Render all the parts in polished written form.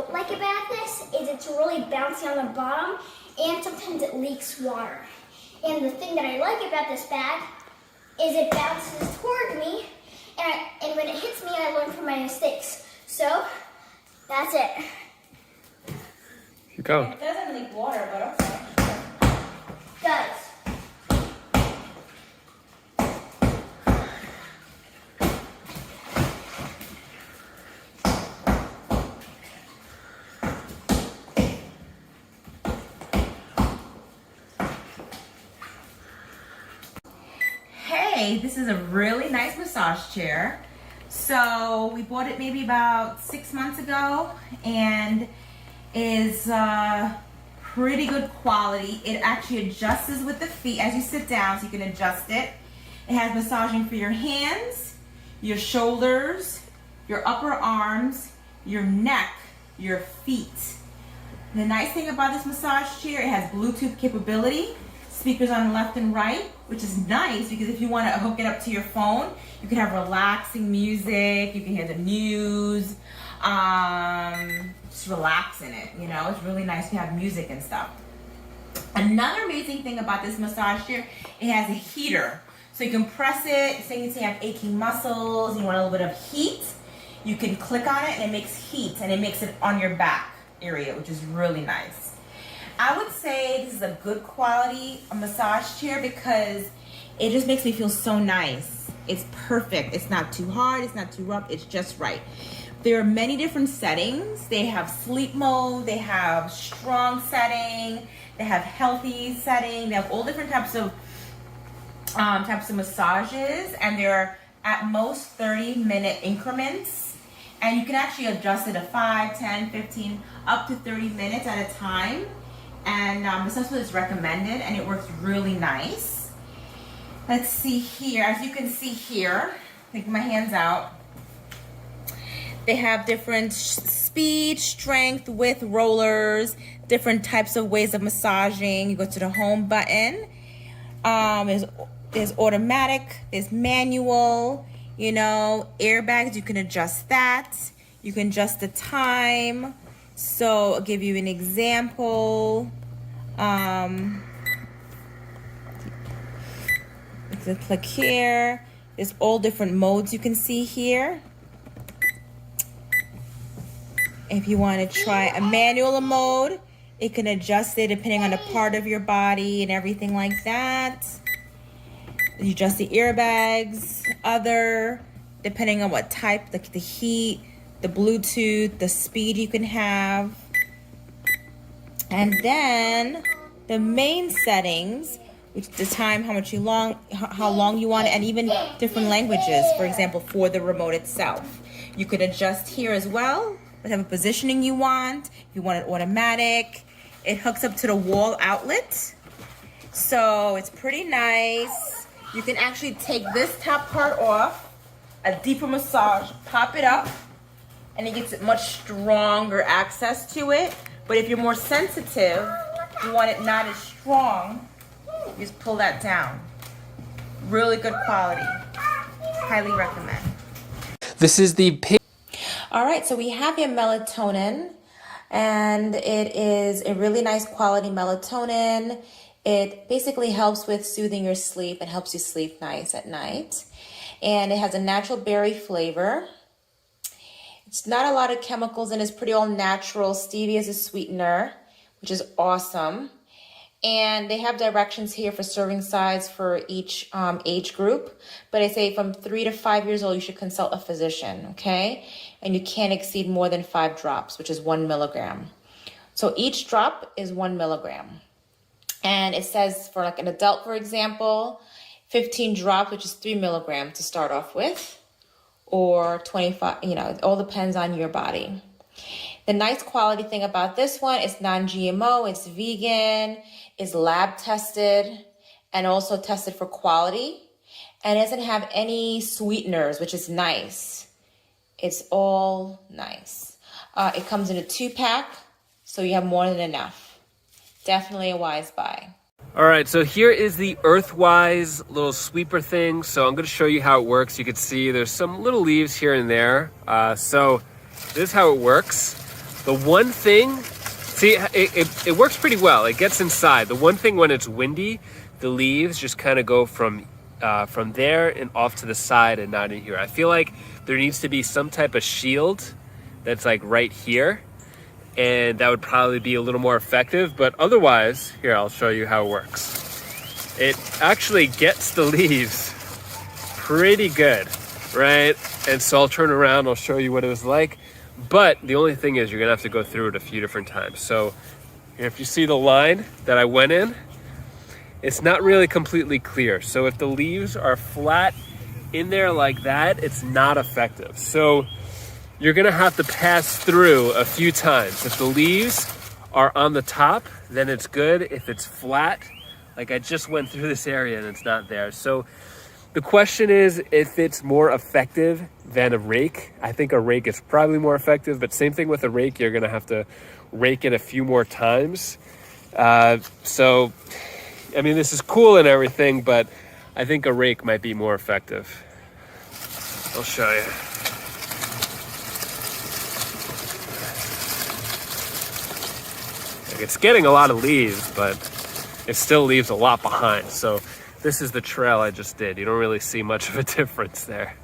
don't like about this is it's really bouncy on the bottom and sometimes it leaks water. And the thing that I like about this bag is it bounces toward me and when it hits me, I learn from my mistakes. So, that's it. Keep going. It doesn't leak water, but okay. It does. Hey, this is a really nice massage chair. So we bought it maybe about 6 months ago and is pretty good quality. It actually adjusts with the feet as you sit down, so you can adjust it. It has massaging for your hands, your shoulders, your upper arms, your neck, your feet. The nice thing about this massage chair, it has Bluetooth capability, speakers on the left and right, which is nice because if you want to hook it up to your phone, you can have relaxing music, you can hear the news, just relax in it, you know. It's really nice to have music and stuff. Another amazing thing about this massage chair, it has a heater. So you can press it, say you have aching muscles, you want a little bit of heat, you can click on it and it makes heat and it makes it on your back area, which is really nice. I would say this is a good quality massage chair because it just makes me feel so nice. It's perfect. It's not too hard. It's not too rough. It's just right. There are many different settings. They have sleep mode. They have strong setting. They have healthy setting. They have all different types of massages, and they're at most 30-minute increments. And you can actually adjust it to 5, 10, 15, up to 30 minutes at a time. And this is what is recommended, and it works really nice. Let's see here. As you can see here, take my hands out. They have different speed, strength, width rollers, different types of ways of massaging. You go to the home button. There's automatic, there's manual, you know, airbags. You can adjust that. You can adjust the time. So I'll give you an example. Click here. There's all different modes you can see here. If you want to try a manual mode, it can adjust it depending on the part of your body and everything like that. You adjust the airbags, depending on what type, like the heat, the Bluetooth, the speed you can have. And then the main settings, which the time, how long you want it, and even different languages, for example, for the remote itself. You could adjust here as well, whatever positioning you want. If you want it automatic, it hooks up to the wall outlet. So it's pretty nice. You can actually take this top part off, a deeper massage, pop it up, and it gets much stronger access to it. But if you're more sensitive, you want it not as strong, you just pull that down. Really good quality. Highly recommend. This is the All right, so we have your melatonin, and it is a really nice quality melatonin. It basically helps with soothing your sleep and helps you sleep nice at night. And it has a natural berry flavor. It's not a lot of chemicals and it's pretty all natural. Stevia is a sweetener, which is awesome. And they have directions here for serving size for each age group. But I say from 3 to 5 years old, you should consult a physician, okay? And you can't exceed more than 5 drops, which is 1 milligram. So each drop is 1 milligram. And it says for like an adult, for example, 15 drops, which is 3 milligrams to start off with, or 25, you know, it all depends on your body. The nice quality thing about this one is non-GMO, it's vegan, it's lab tested, and also tested for quality. And it doesn't have any sweeteners, which is nice. It's all nice. It comes in a 2-pack, so you have more than enough. Definitely a wise buy. All right, so here is the Earthwise little sweeper thing. So I'm going to show you how it works. You can see there's some little leaves here and there. So this is how it works. The one thing, see, it works pretty well. It gets inside. The one thing when it's windy, the leaves just kind of go from there and off to the side and not in here. I feel like there needs to be some type of shield that's like right here, and that would probably be a little more effective. But otherwise, here, I'll show you how it works. It actually gets the leaves pretty good, right? And so I'll turn around, I'll show you what it was like. But the only thing is you're gonna have to go through it a few different times. So if you see the line that I went in, it's not really completely clear. So if the leaves are flat in there like that, it's not effective. So you're gonna have to pass through a few times. If the leaves are on the top, then it's good. If it's flat, like I just went through this area and it's not there. So the question is if it's more effective than a rake. I think a rake is probably more effective, but same thing with a rake, you're gonna have to rake it a few more times. So, I mean, this is cool and everything, but I think a rake might be more effective. I'll show you. Like, it's getting a lot of leaves, but it still leaves a lot behind. So this is the trail I just did. You don't really see much of a difference there,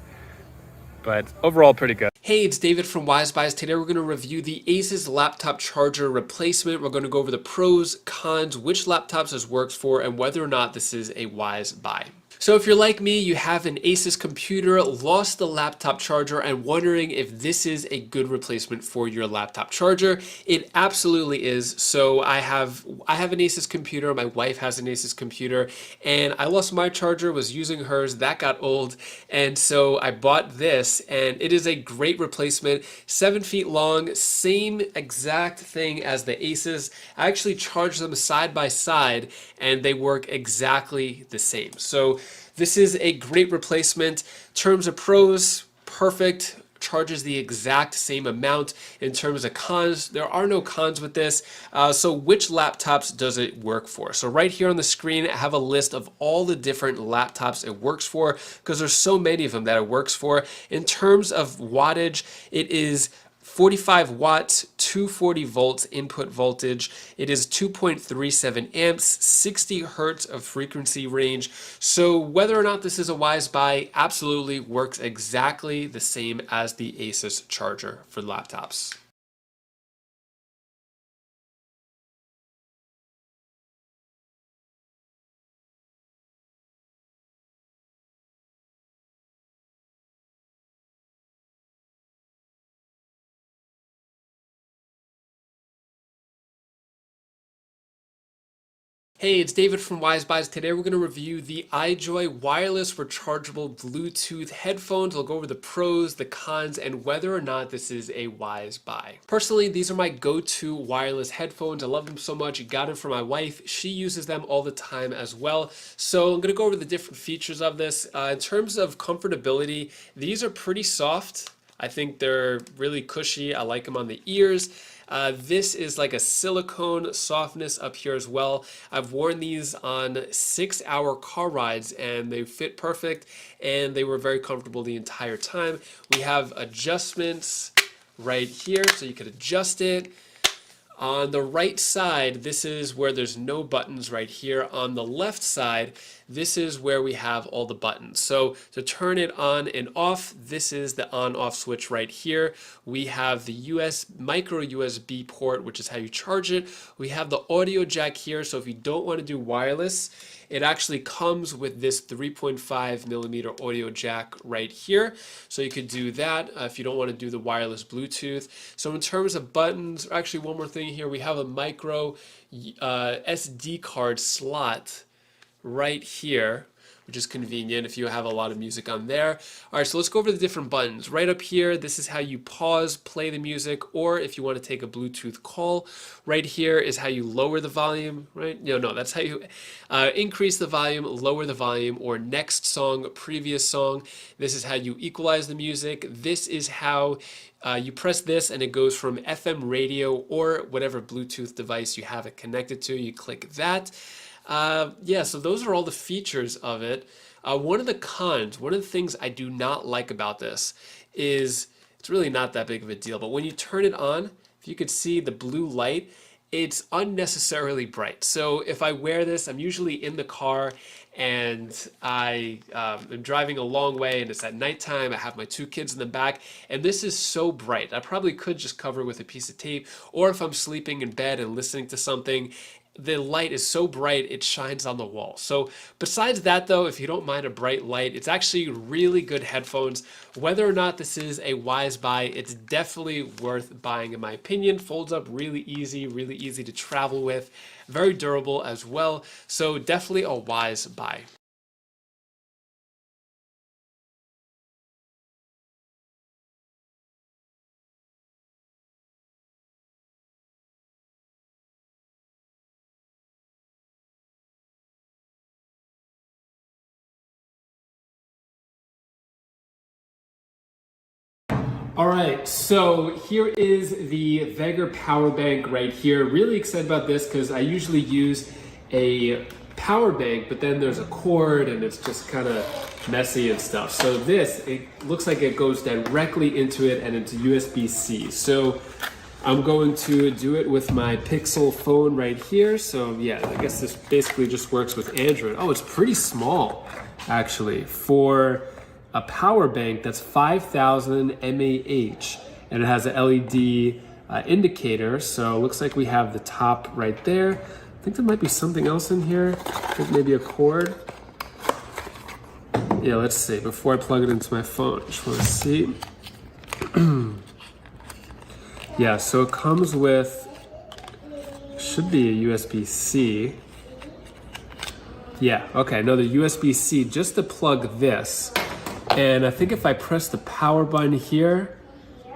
but overall pretty good. Hey, it's David from Wise Buys. Today we're going to review the Asus laptop charger replacement. We're going to go over the pros, cons, which laptops this works for, and whether or not this is a wise buy. So if you're like me, you have an Asus computer, lost the laptop charger, and wondering if this is a good replacement for your laptop charger, it absolutely is. So I have an Asus computer, my wife has an Asus computer, and I lost my charger, was using hers, that got old, and so I bought this, and it is a great replacement. 7 feet long, same exact thing as the Asus. I actually charged them side by side, and they work exactly the same. So this is a great replacement. Terms of pros, perfect, charges the exact same amount. In terms of cons, there are no cons with this. So which laptops does it work for? So right here on the screen, I have a list of all the different laptops it works for, because there's so many of them that it works for. In terms of wattage, it is 45 watts, 240 volts input voltage. It is 2.37 amps, 60 hertz of frequency range. So whether or not this is a wise buy, absolutely works exactly the same as the Asus charger for laptops. Hey, it's David from Wise Buys. Today we're going to review the iJoy wireless rechargeable Bluetooth headphones. We'll go over the pros, the cons, and whether or not this is a wise buy. Personally, these are my go-to wireless headphones. I love them so much. I got them for my wife. She uses them all the time as well. So I'm going to go over the different features of this. In terms of comfortability, these are pretty soft. I think they're really cushy. I like them on the ears. This is like a silicone softness up here as well. I've worn these on 6-hour car rides and they fit perfect and they were very comfortable the entire time. We have adjustments right here so you could adjust it. On the right side, this is where there's no buttons right here. On the left side, this is where we have all the buttons. So to turn it on and off, this is the on-off switch right here. We have the micro USB port, which is how you charge it. We have the audio jack here. So if you don't want to do wireless, it actually comes with this 3.5 millimeter audio jack right here. So you could do that if you don't want to do the wireless Bluetooth. So in terms of buttons, actually one more thing here, we have a micro SD card slot right here, which is convenient if you have a lot of music on there. All right, so let's go over the different buttons. Right up here, this is how you pause, play the music, or if you want to take a Bluetooth call. Right here is how you lower the volume, right? No, that's how you increase the volume, lower the volume, or next song, previous song. This is how you equalize the music. This is how you press this and it goes from FM radio or whatever Bluetooth device you have it connected to. You click that. Yeah, so those are all the features of it. One of the cons, one of the things I do not like about this is it's really not that big of a deal, but when you turn it on, if you could see the blue light, it's unnecessarily bright. So if I wear this, I'm usually in the car and I am driving a long way and it's at nighttime. I have my 2 kids in the back and this is so bright. I probably could just cover it with a piece of tape, or if I'm sleeping in bed and listening to something, the light is so bright it shines on the wall. So besides that though, if you don't mind a bright light, it's actually really good headphones. Whether or not this is a wise buy, it's definitely worth buying in my opinion. Folds up really easy to travel with, very durable as well. So definitely a wise buy. All right, so here is the Vega power bank right here. Really excited about this because I usually use a power bank, but then there's a cord and it's just kind of messy and stuff. So this, it looks like it goes directly into it and it's USB-C. So I'm going to do it with my Pixel phone right here. So yeah, I guess this basically just works with Android. Oh, it's pretty small actually for a power bank that's 5,000 mAh, and it has a LED indicator. So it looks like we have the top right there. I think there might be something else in here. I think maybe a cord. Yeah, let's see. Before I plug it into my phone, I just want to see. Yeah, so it comes with, should be a USB-C. Yeah, okay, no, the USB-C just to plug this. And I think if I press the power button here,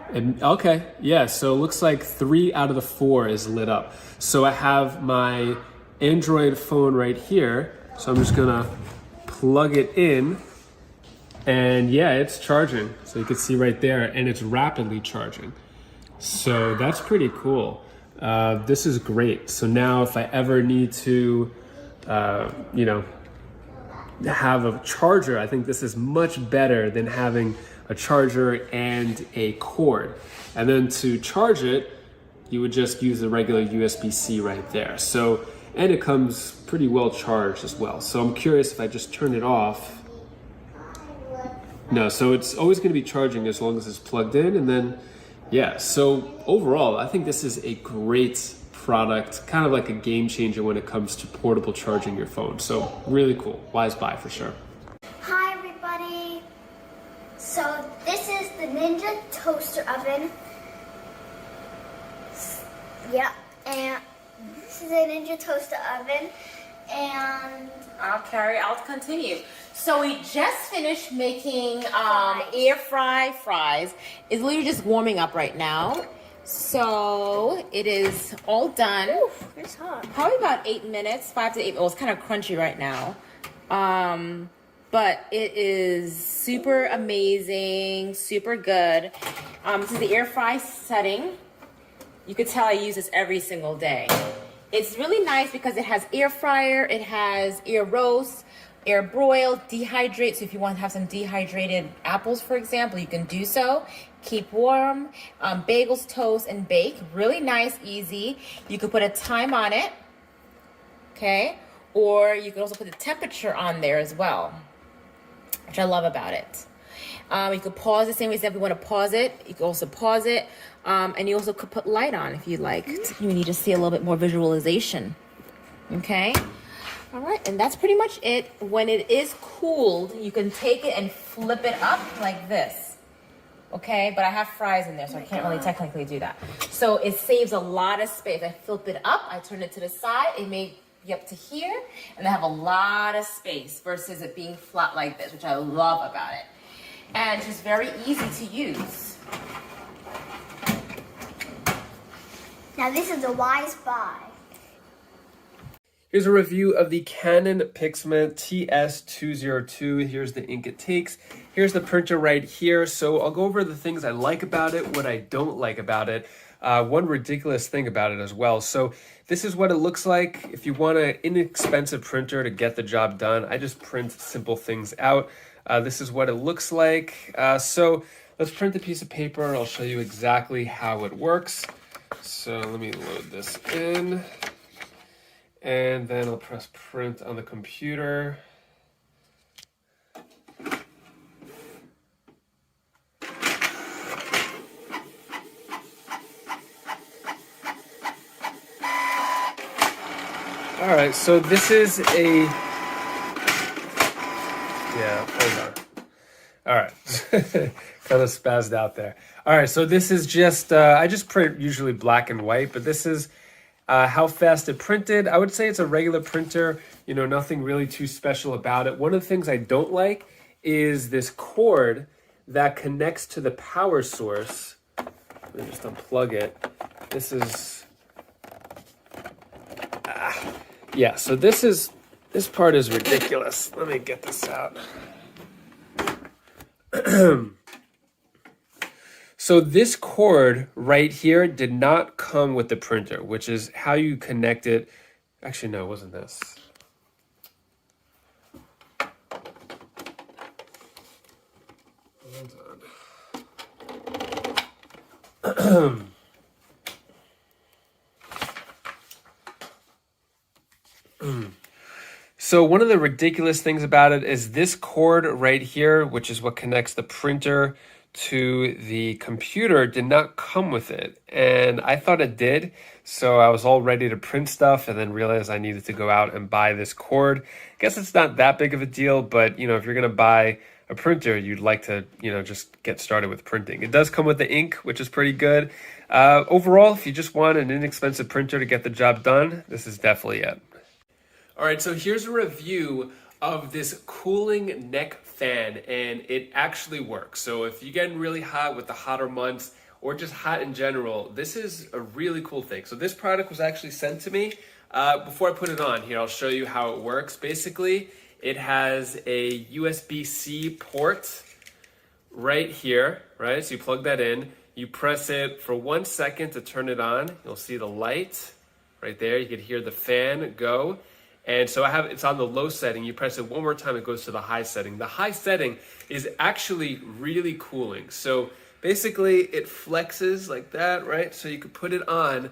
and okay, yeah, so it looks like 3 out of the 4 is lit up. So I have my Android phone right here. So I'm just gonna plug it in and yeah, it's charging. So you can see right there, and it's rapidly charging. So that's pretty cool. This is great. So now if I ever need to, you know, have a charger, I think this is much better than having a charger and a cord. And then to charge it, you would just use a regular USB-C right there. So, and it comes pretty well charged as well. So I'm curious if I just turn it off. No, so it's always going to be charging as long as it's plugged in. And then, yeah, so overall, I think this is a great product, kind of like a game changer when it comes to portable charging your phone. So really cool, wise buy for sure. Hi everybody. So this is the Ninja toaster oven. Yeah, and this is a Ninja toaster oven, and I'll continue. So we just finished making Fries. air fry fries. It's literally just warming up right now. So it is all done. oof, it's hot. Probably about 8 minutes, 5 to 8. Well, it's kind of crunchy right now. But it is super amazing, super good. This is the air fry setting. You could tell I use this every single day. It's really nice because it has air fryer, it has air roast, air broil, dehydrate. So if you want to have some dehydrated apples, for example, you can do so. Keep warm, bagels, toast, and bake. Really nice, easy. You could put a time on it, okay? Or you can also put the temperature on there as well, which I love about it. You could pause the same way as if you want to pause it. You can also pause it. And you also could put light on if you like. You need to see a little bit more visualization, okay? All right, and that's pretty much it. When it is cooled, you can take it and flip it up like this. Okay, but I have fries in there, so I can't really technically do that. So it saves a lot of space. I flip it up, I turn it to the side, it may be up to here, and I have a lot of space versus it being flat like this, which I love about it. And it's just very easy to use. Now this is a wise buy. Here's a review of the Canon PIXMA TS202. Here's the ink it takes. Here's the printer right here. So I'll go over the things I like about it, what I don't like about it. One ridiculous thing about it as well. So this is what it looks like. If you want an inexpensive printer to get the job done, I just print simple things out. This is what it looks like. So let's print a piece of paper. I'll show you exactly how it works. So let me load this in. And then I'll press print on the computer. All right, so this is a, yeah, hold on. All right, kind of spazzed out there. All right, so this is just, I just print usually black and white, but this is how fast it printed. I would say it's a regular printer, you know, nothing really too special about it. One of the things I don't like is this cord that connects to the power source. Let me just unplug it. This is, yeah, so this part is ridiculous. Let me get this out. So this cord right here did not come with the printer, which is how you connect it. Actually, no, it wasn't this. Hold on. So one of the ridiculous things about it is this cord right here, which is what connects the printer to the computer, did not come with it. And I thought it did. So I was all ready to print stuff and then realized I needed to go out and buy this cord. I guess it's not that big of a deal, but you know, if you're going to buy a printer, you'd like to, you know, just get started with printing. It does come with the ink, which is pretty good. Overall, if you just want an inexpensive printer to get the job done, this is definitely it. All right, so here's a review of this cooling neck fan, and it actually works. So if you're getting really hot with the hotter months or just hot in general, this is a really cool thing. So this product was actually sent to me. Before I put it on here, I'll show you how it works. Basically, it has a USB-C port right here, right? So you plug that in, you press it for 1 second to turn it on. You'll see the light right there. You can hear the fan go. And so it's on the low setting. You press it one more time, it goes to the high setting. The high setting is actually really cooling. So basically it flexes like that, right? So you can put it on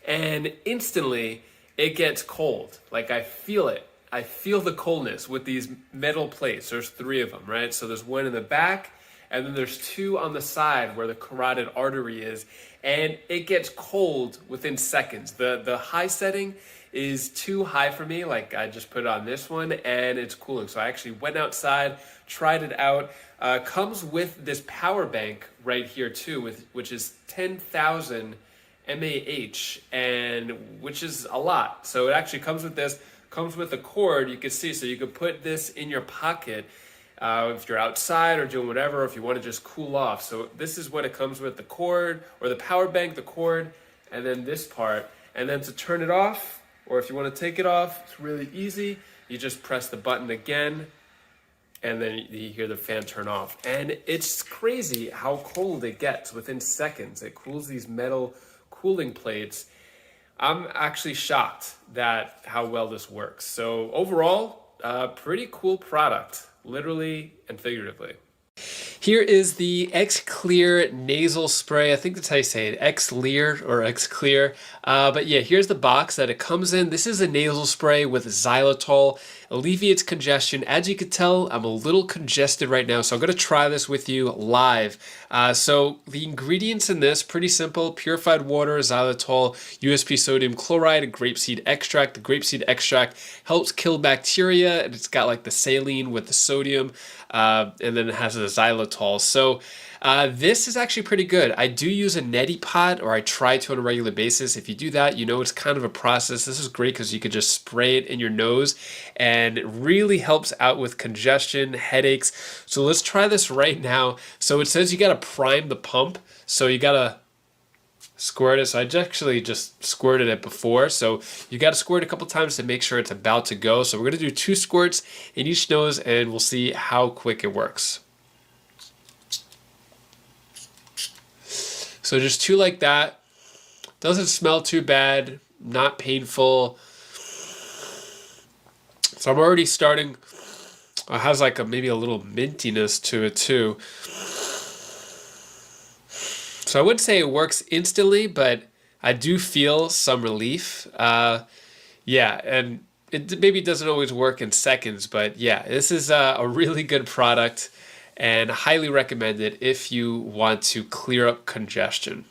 and instantly it gets cold. Like I feel it. I feel the coldness with these metal plates. There's 3 of them, right? So there's one in the back and then there's 2 on the side where the carotid artery is. And it gets cold within seconds. The high setting is too high for me. Like I just put it on this one and it's cooling. So I actually went outside, tried it out. Comes with this power bank right here too, which is 10,000 mAh, and which is a lot. So it actually comes with this, comes with a cord. You can see, so you could put this in your pocket if you're outside or doing whatever, or if you want to just cool off. So this is what it comes with, the cord or the power bank, the cord, and then this part. And then to turn it off, or if you want to take it off, it's really easy. You just press the button again, and then you hear the fan turn off. And it's crazy how cold it gets within seconds. It cools these metal cooling plates. I'm actually shocked at how well this works. So overall, pretty cool product, literally and figuratively. Here is the X-Clear nasal spray. I think that's how you say it, X-Lear or X-Clear. But yeah, here's the box that it comes in. This is a nasal spray with xylitol. Alleviates congestion. As you can tell, I'm a little congested right now, so I'm going to try this with you live. So the ingredients in this, pretty simple. Purified water, xylitol, USP sodium chloride, and grapeseed extract. The grapeseed extract helps kill bacteria, and it's got like the saline with the sodium, and then it has the xylitol. So this is actually pretty good. I do use a neti pot, or I try to on a regular basis. If you do that, you know it's kind of a process. This is great because you could just spray it in your nose, and it really helps out with congestion, headaches. So let's try this right now. So it says you got to prime the pump. So you got to squirt it. So I actually just squirted it before. So you got to squirt a couple times to make sure it's about to go. So we're going to do 2 squirts in each nose, and we'll see how quick it works. So just 2 like that. Doesn't smell too bad, not painful. So I'm already starting, it has like maybe a little mintiness to it too. So I wouldn't say it works instantly, but I do feel some relief. Yeah, and it maybe doesn't always work in seconds, but yeah, this is a really good product and highly recommended if you want to clear up congestion.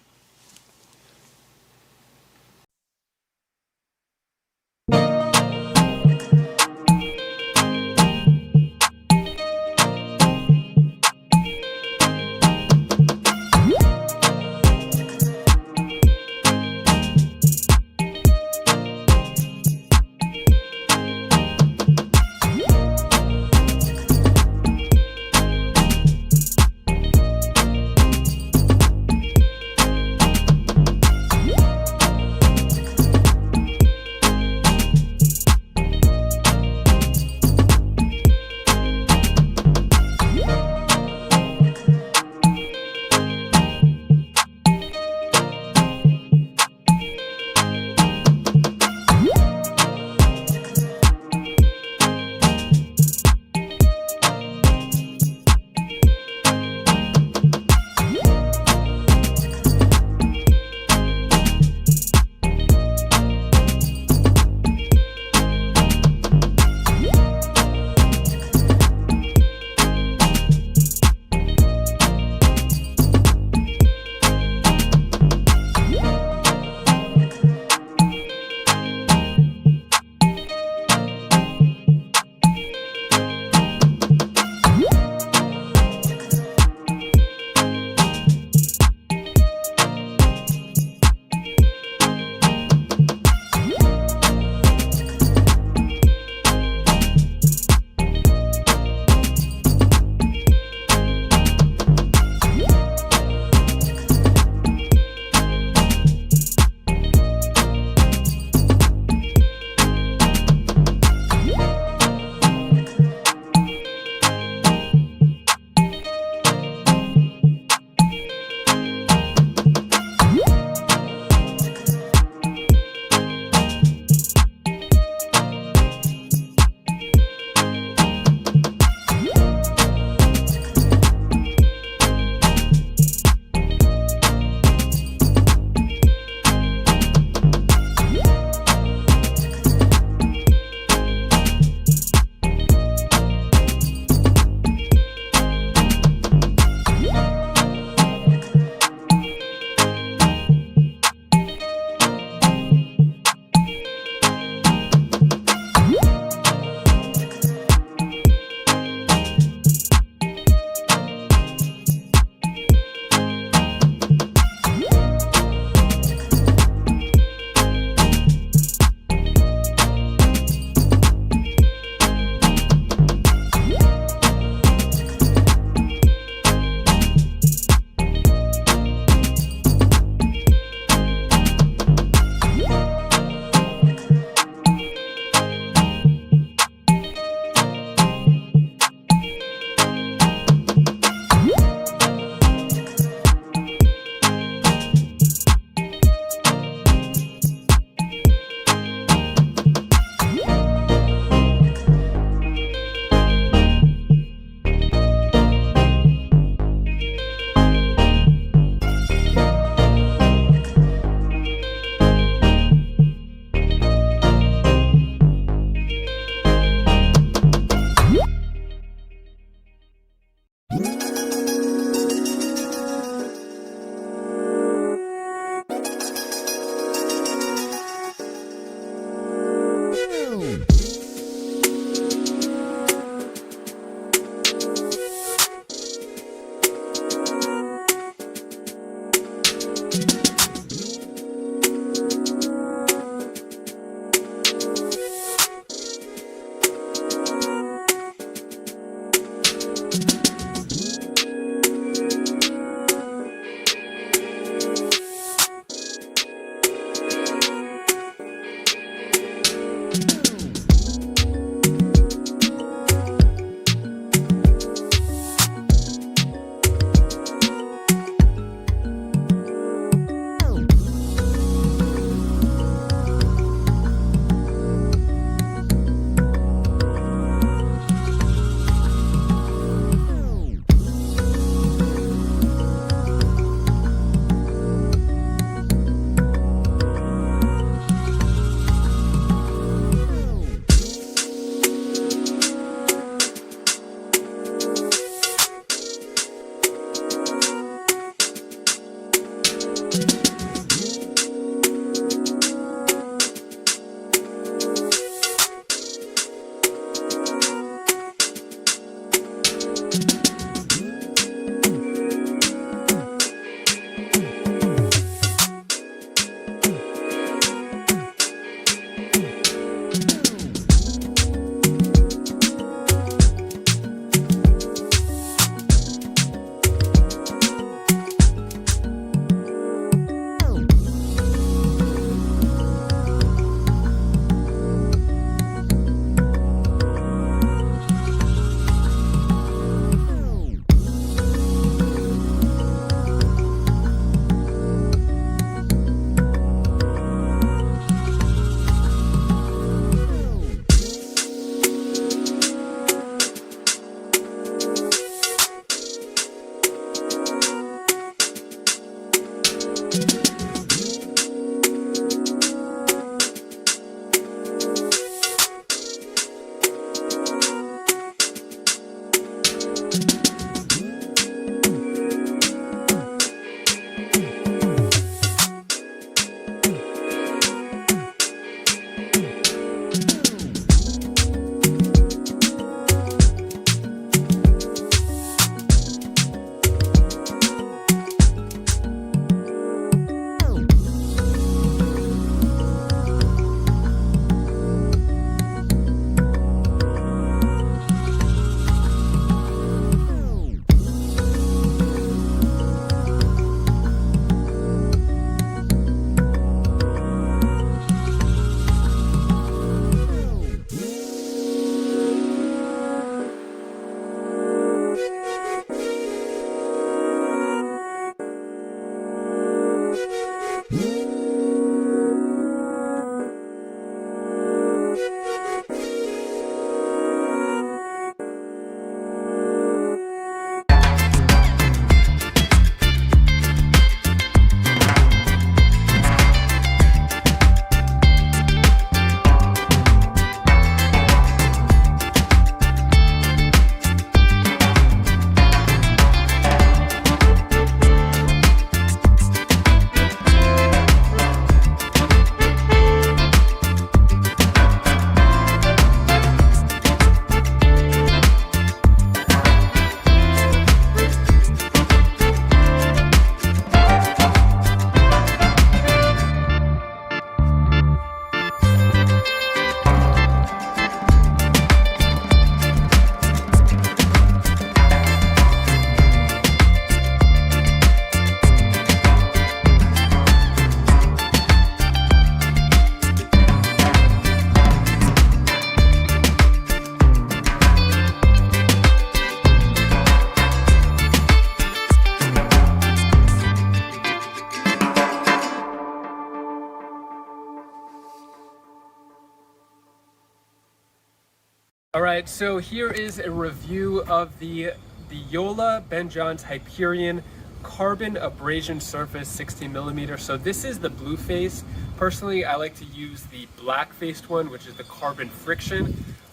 All right, so here is a review of the Yola Ben Johns Hyperion Carbon Abrasion Surface 16 millimeter. So this is the blue face. Personally, I like to use the black faced one, which is the Carbon Friction.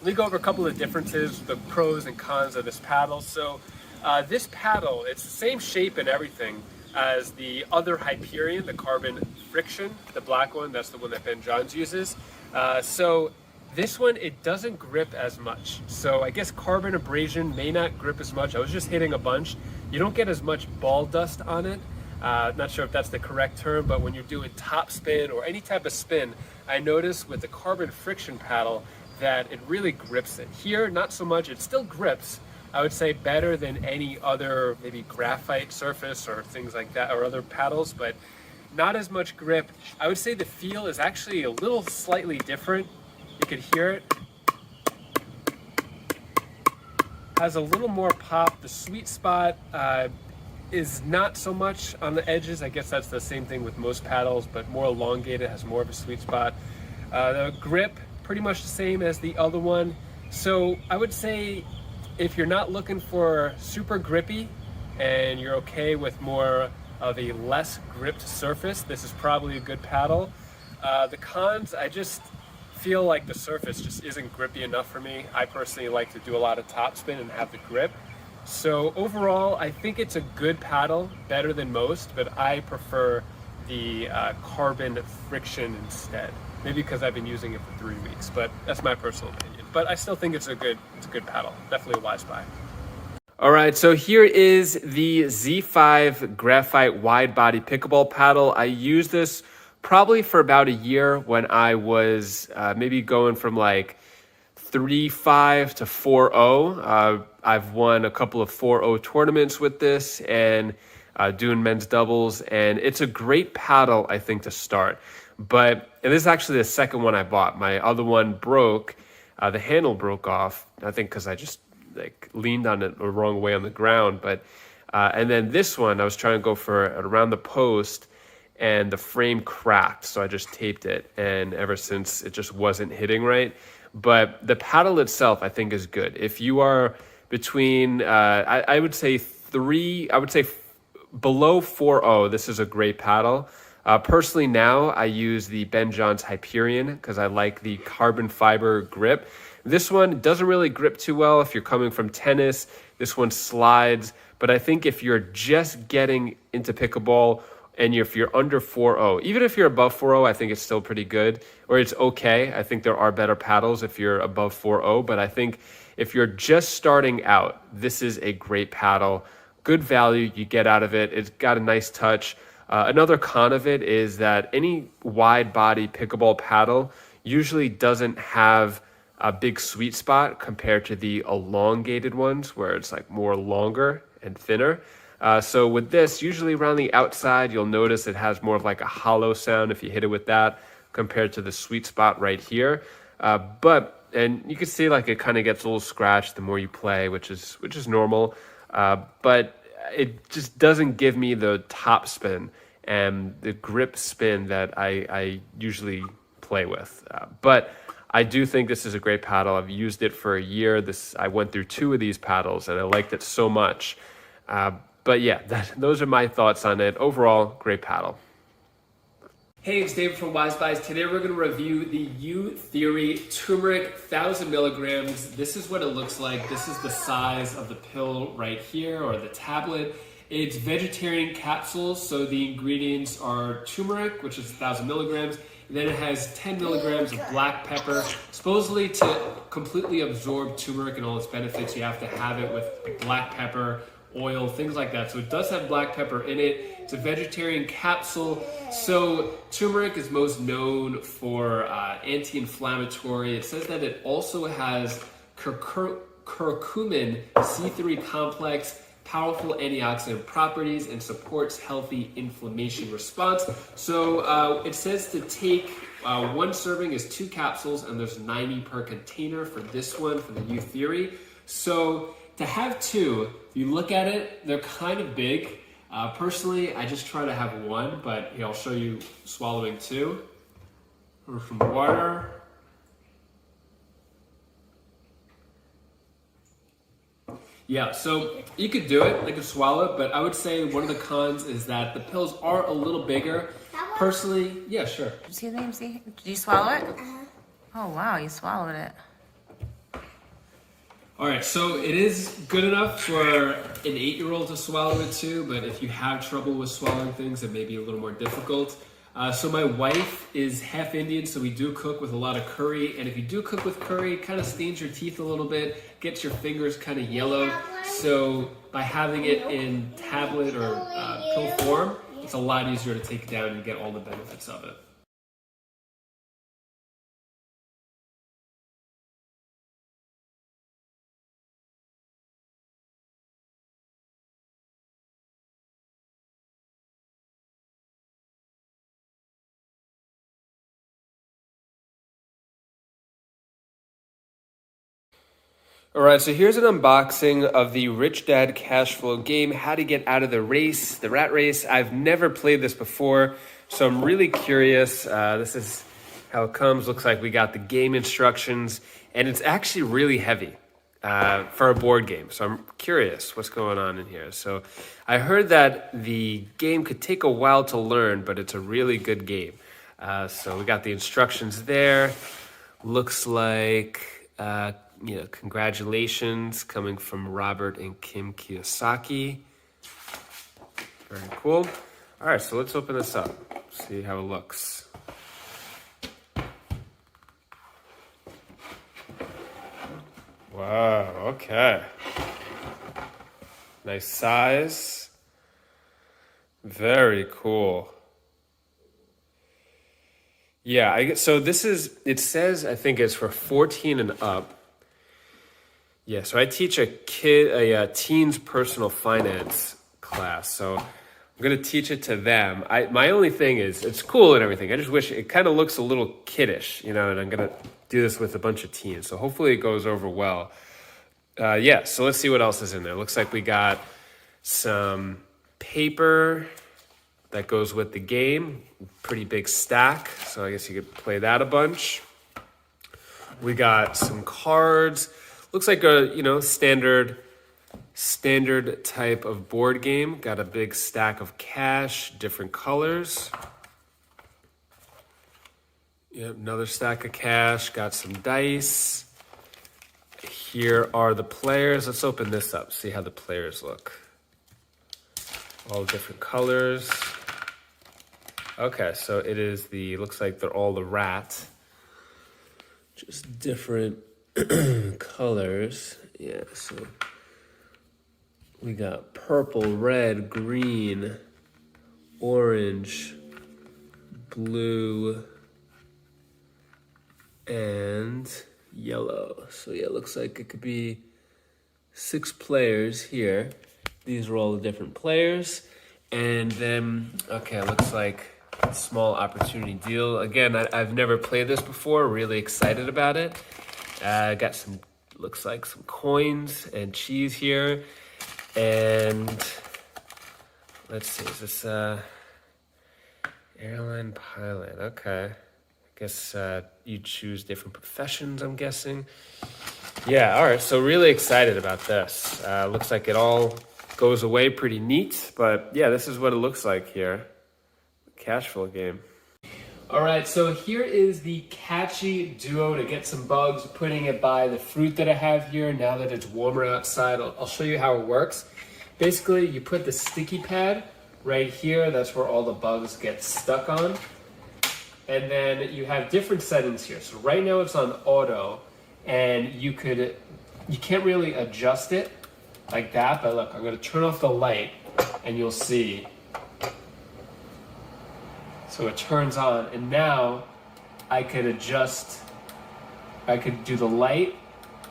Let me go over a couple of differences, the pros and cons of this paddle. So this paddle, it's the same shape and everything as the other Hyperion, the Carbon Friction, the black one. That's the one that Ben Johns uses. So this one, it doesn't grip as much. So I guess carbon abrasion may not grip as much. I was just hitting a bunch. You don't get as much ball dust on it. Not sure if that's the correct term, but when you're doing top spin or any type of spin, I noticed with the Carbon Friction paddle that it really grips it. Here, not so much. It still grips, I would say, better than any other maybe graphite surface or things like that, or other paddles, but not as much grip. I would say the feel is actually a little slightly different. You could hear it. Has a little more pop. The sweet spot is not so much on the edges. I guess that's the same thing with most paddles, but more elongated, has more of a sweet spot. The grip, pretty much the same as the other one. So I would say if you're not looking for super grippy and you're okay with more of a less gripped surface, this is probably a good paddle. The cons, I just feel like the surface just isn't grippy enough for me. I personally like to do a lot of topspin and have the grip. So overall, I think it's a good paddle, better than most, but I prefer the Carbon Friction instead. Maybe because I've been using it for 3 weeks, but that's my personal opinion. But I still think it's a good paddle. Definitely a wise buy. All right, so here is the Z5 Graphite Wide Body Pickleball Paddle. I used this probably for about a year when I was maybe going from like 3.5 to 4.0. I've won a couple of 4.0 tournaments with this and doing men's doubles, and it's a great paddle, I think, to start. And this is actually the second one I bought. My other one broke, the handle broke off, I think because I just like leaned on it the wrong way on the ground. And then this one, I was trying to go for it around the post, and the frame cracked, so I just taped it, and ever since it just wasn't hitting right. But the paddle itself, I think, is good. If you are between, I would say below 4.0, this is a great paddle. Personally now, I use the Ben Johns Hyperion because I like the carbon fiber grip. This one doesn't really grip too well if you're coming from tennis. This one slides, but I think if you're just getting into pickleball, and if you're under 4.0, even if you're above 4.0, I think it's still pretty good, or it's okay. I think there are better paddles if you're above 4.0, but I think if you're just starting out, this is a great paddle. Good value you get out of it. It's got a nice touch. Another con of it is that any wide body pickleball paddle usually doesn't have a big sweet spot compared to the elongated ones where it's like more longer and thinner. So with this, usually around the outside, you'll notice it has more of like a hollow sound if you hit it with that compared to the sweet spot right here. And you can see like it kind of gets a little scratched the more you play, which is normal. But it just doesn't give me the top spin and the grip spin that I usually play with. But I do think this is a great paddle. I've used it for a year. I went through 2 of these paddles and I liked it so much. But yeah, those are my thoughts on it. Overall, great paddle. Hey, it's David from Wise Buys. Today we're going to review the Youtheory Turmeric 1000 milligrams. This is what it looks like. This is the size of the pill right here, or the tablet. It's vegetarian capsules, so the ingredients are turmeric, which is 1000 milligrams. And then it has 10 milligrams of black pepper. Supposedly to completely absorb turmeric and all its benefits, you have to have it with black pepper, oil, things like that. So it does have black pepper in it. It's a vegetarian capsule. So turmeric is most known for anti-inflammatory. It says that it also has curcumin C3 complex, powerful antioxidant properties, and supports healthy inflammation response. So it says to take 1 serving is 2 capsules, and there's 90 per container for this one, for the Youtheory. So to have 2, if you look at it, they're kind of big. Personally, I just try to have 1, but here, I'll show you swallowing 2. Or some water. Yeah, so you could do it, they could swallow it, but I would say one of the cons is that the pills are a little bigger. That one? Personally, yeah, sure. Excuse me, see? Did you swallow it? Oh, wow, you swallowed it. All right, so it is good enough for an 8-year-old to swallow it too, but if you have trouble with swallowing things, it may be a little more difficult. So my wife is half Indian, so we do cook with a lot of curry, and if you do cook with curry, it kind of stains your teeth a little bit, gets your fingers kind of yellow. So by having it in tablet or pill form, it's a lot easier to take it down and get all the benefits of it. All right, so here's an unboxing of the Rich Dad Cash Flow game, how to get out of the race, the rat race. I've never played this before, so I'm really curious. This is how it comes. Looks like we got the game instructions, and it's actually really heavy for a board game. So I'm curious what's going on in here. So I heard that the game could take a while to learn, but it's a really good game. So we got the instructions there. Looks like... congratulations coming from Robert and Kim Kiyosaki. Very cool. All right, so let's open this up, see how it looks. Wow, okay. Nice size. Very cool. Yeah, so this is, it says, I think it's for 14 and up. Yeah, so I teach a teens personal finance class. So I'm going to teach it to them. My only thing is, it's cool and everything. I just wish it kind of looks a little kiddish, and I'm going to do this with a bunch of teens. So hopefully it goes over well. Yeah, so let's see what else is in there. Looks like we got some paper that goes with the game. Pretty big stack, so I guess you could play that a bunch. We got some cards. Looks like a standard type of board game. Got a big stack of cash, different colors. Yep, another stack of cash. Got some dice. Here are the players. Let's open this up, see how the players look. All different colors. Okay, so it is looks like they're all the rat. Just different colors. Yeah, so we got purple, red, green, orange, blue, and yellow. So yeah, it looks like it could be 6 players here. These are all the different players. And then, okay, it looks like a small opportunity deal. Again, I've never played this before, really excited about it. Got some, looks like some coins and cheese here. And let's see, is this airline pilot? Okay. I guess you choose different professions, I'm guessing. Yeah, all right, so really excited about this. Looks like it all goes away pretty neat, but yeah, this is what it looks like here. Cash flow game. All right, so here is the Catchy Duo to get some bugs, putting it by the fruit that I have here. Now that it's warmer outside, I'll show you how it works. Basically, you put the sticky pad right here. That's where all the bugs get stuck on. And then you have different settings here. So right now it's on auto, and you can't really adjust it like that, but look, I'm gonna turn off the light and you'll see. So it turns on, and now I could adjust, I could do the light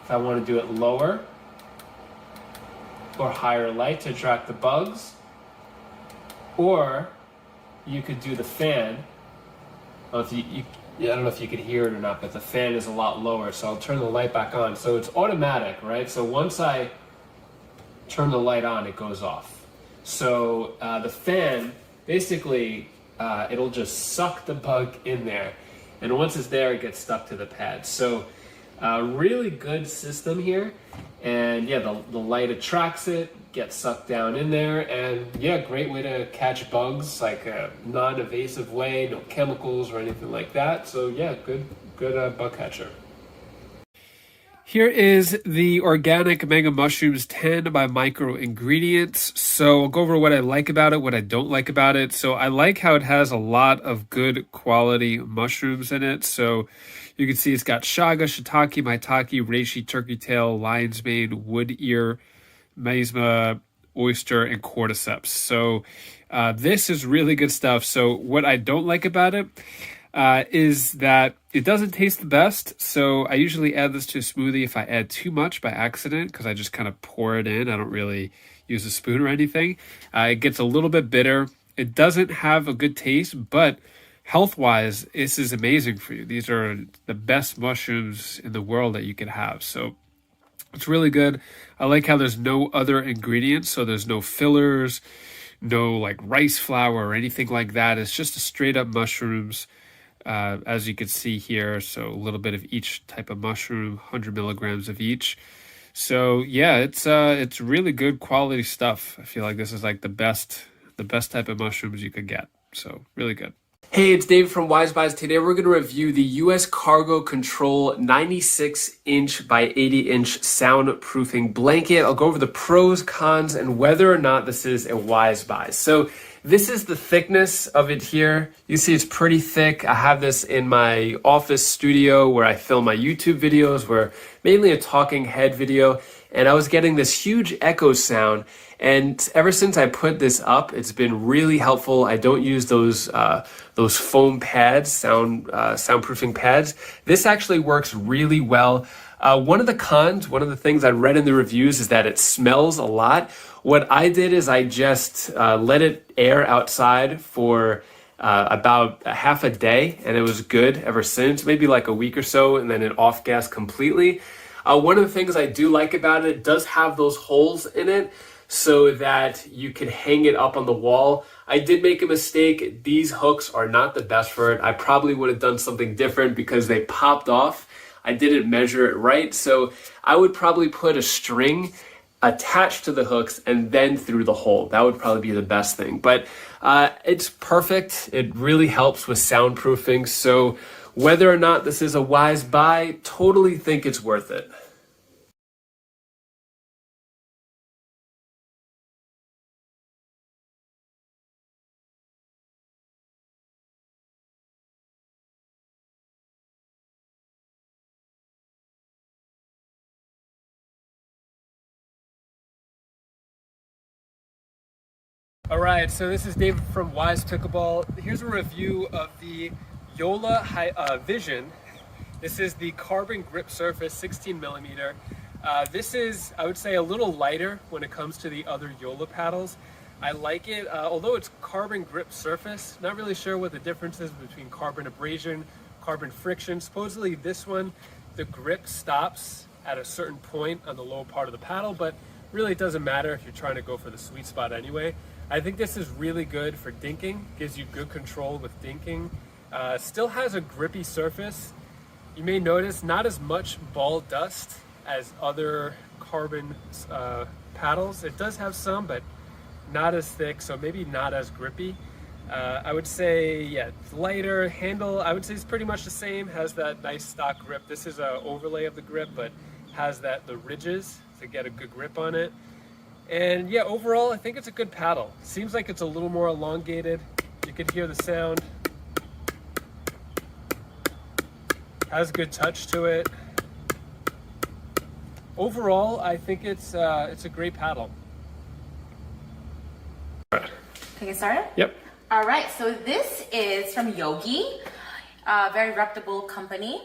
if I want to do it lower or higher light to attract the bugs, or you could do the fan. I don't know if you could hear it or not, but the fan is a lot lower, so I'll turn the light back on. So it's automatic, right? So once I turn the light on, it goes off. So the fan, basically, it'll just suck the bug in there. And once it's there, it gets stuck to the pad. So really good system here. And yeah, the light attracts it, gets sucked down in there, and yeah, great way to catch bugs, like a non-invasive way, no chemicals or anything like that. So yeah, good bug catcher. Here is the organic Mega Mushrooms 10 by Micro Ingredients. So I'll go over what I like about it, what I don't like about it. So I like how it has a lot of good quality mushrooms in it. So you can see it's got chaga, shiitake, maitake, reishi, turkey tail, lion's mane, wood ear, mesma, oyster, and cordyceps. So this is really good stuff. So what I don't like about it is that it doesn't taste the best. So I usually add this to a smoothie if I add too much by accident, because I just kind of pour it in. I don't really use a spoon or anything. It gets a little bit bitter. It doesn't have a good taste, but health-wise, this is amazing for you. These are the best mushrooms in the world that you can have. So it's really good. I like how there's no other ingredients. So there's no fillers, no like rice flour or anything like that. It's just a straight up mushrooms. As you can see here, so a little bit of each type of mushroom, 100 milligrams of each. So yeah, it's really good quality stuff. I feel like this is like the best type of mushrooms you could get. So really good. Hey, it's David from Wise Buys. Today we're going to review the US Cargo Control 96-inch by 80-inch soundproofing blanket. I'll go over the pros, cons, and whether or not this is a wise buy. So this is the thickness of it here. You see it's pretty thick. I have this in my office studio where I film my YouTube videos, where mainly a talking head video, and I was getting this huge echo sound. And ever since I put this up, it's been really helpful. I don't use those foam pads, soundproofing pads. This actually works really well. One of the cons, one of the things I read in the reviews is that it smells a lot. What I did is I just let it air outside for about a half a day, and it was good ever since, maybe like a week or so, and then it off-gassed completely. One of the things I do like about it does have those holes in it, so that you can hang it up on the wall. I did make a mistake. These hooks are not the best for it. I probably would have done something different because they popped off. I didn't measure it right. So I would probably put a string attached to the hooks and then through the hole. That would probably be the best thing. But it's perfect. It really helps with soundproofing. So whether or not this is a wise buy, totally think it's worth it. All right, so this is David from Wise Pickleball. Here's a review of the Yola Vision. This is the carbon grip surface, 16 millimeter. This is, I would say, a little lighter when it comes to the other Yola paddles. I like it, although it's carbon grip surface. Not really sure what the difference is between carbon abrasion, carbon friction. Supposedly this one, the grip stops at a certain point on the lower part of the paddle, but really it doesn't matter if you're trying to go for the sweet spot anyway. I think this is really good for dinking, gives you good control with dinking. Still has a grippy surface. You may notice not as much ball dust as other carbon paddles. It does have some, but not as thick, so maybe not as grippy. I would say, yeah, it's lighter. Handle, I would say it's pretty much the same, has that nice stock grip. This is an overlay of the grip, but has the ridges to get a good grip on it. And yeah, overall, I think it's a good paddle. Seems like it's a little more elongated. You can hear the sound. Has good touch to it. Overall, I think it's a great paddle. Can I get started? Yep. All right, so this is from Yogi, a very reputable company.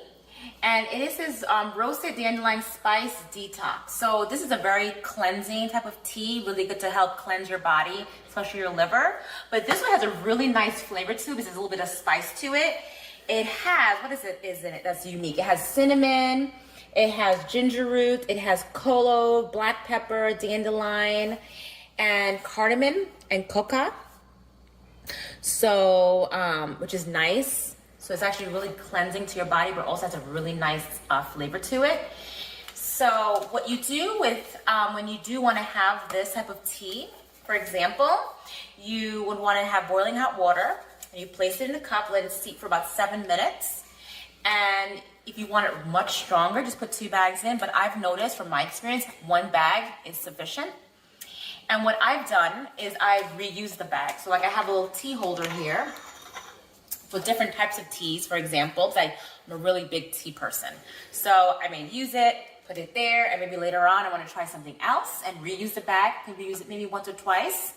And it is this roasted dandelion spice detox. So this is a very cleansing type of tea, really good to help cleanse your body, especially your liver. But this one has a really nice flavor to it because there's a little bit of spice to it. It has, what is in it that's unique? It has cinnamon, it has ginger root, it has kolo, black pepper, dandelion, and cardamom and coca. So, which is nice. So it's actually really cleansing to your body, but also has a really nice flavor to it. So what you do with, when you do want to have this type of tea, for example, you would want to have boiling hot water, and you place it in a cup, let it steep for about 7 minutes. And if you want it much stronger, just put 2 bags in. But I've noticed from my experience, 1 bag is sufficient. And what I've done is I've reused the bag. So like I have a little tea holder here for different types of teas, for example, because I'm a really big tea person. So I may use it, put it there, and maybe later on I want to try something else and reuse the bag. Maybe use it maybe once or twice.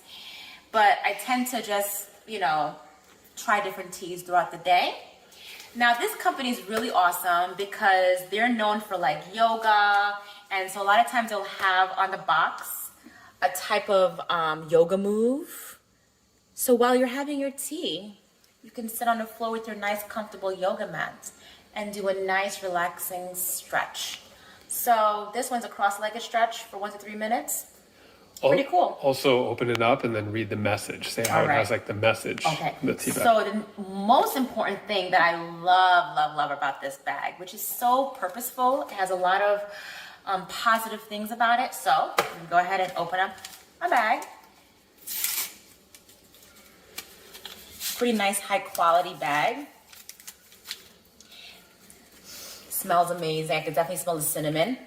But I tend to just, you know, try different teas throughout the day. Now this company is really awesome because they're known for like yoga, and so a lot of times they'll have on the box a type of yoga move. So while you're having your tea, you can sit on the floor with your nice comfortable yoga mat and do a nice relaxing stretch. So this one's a cross-legged stretch for 1 to 3 minutes. Pretty cool. Also open it up and then read the message. Say how it has like the message. Okay. In the tea bag. So the most important thing that I love about this bag, which is so purposeful, it has a lot of positive things about it. So I'm gonna go ahead and open up my bag. Pretty nice high quality bag. Smells amazing. I can definitely smell the cinnamon.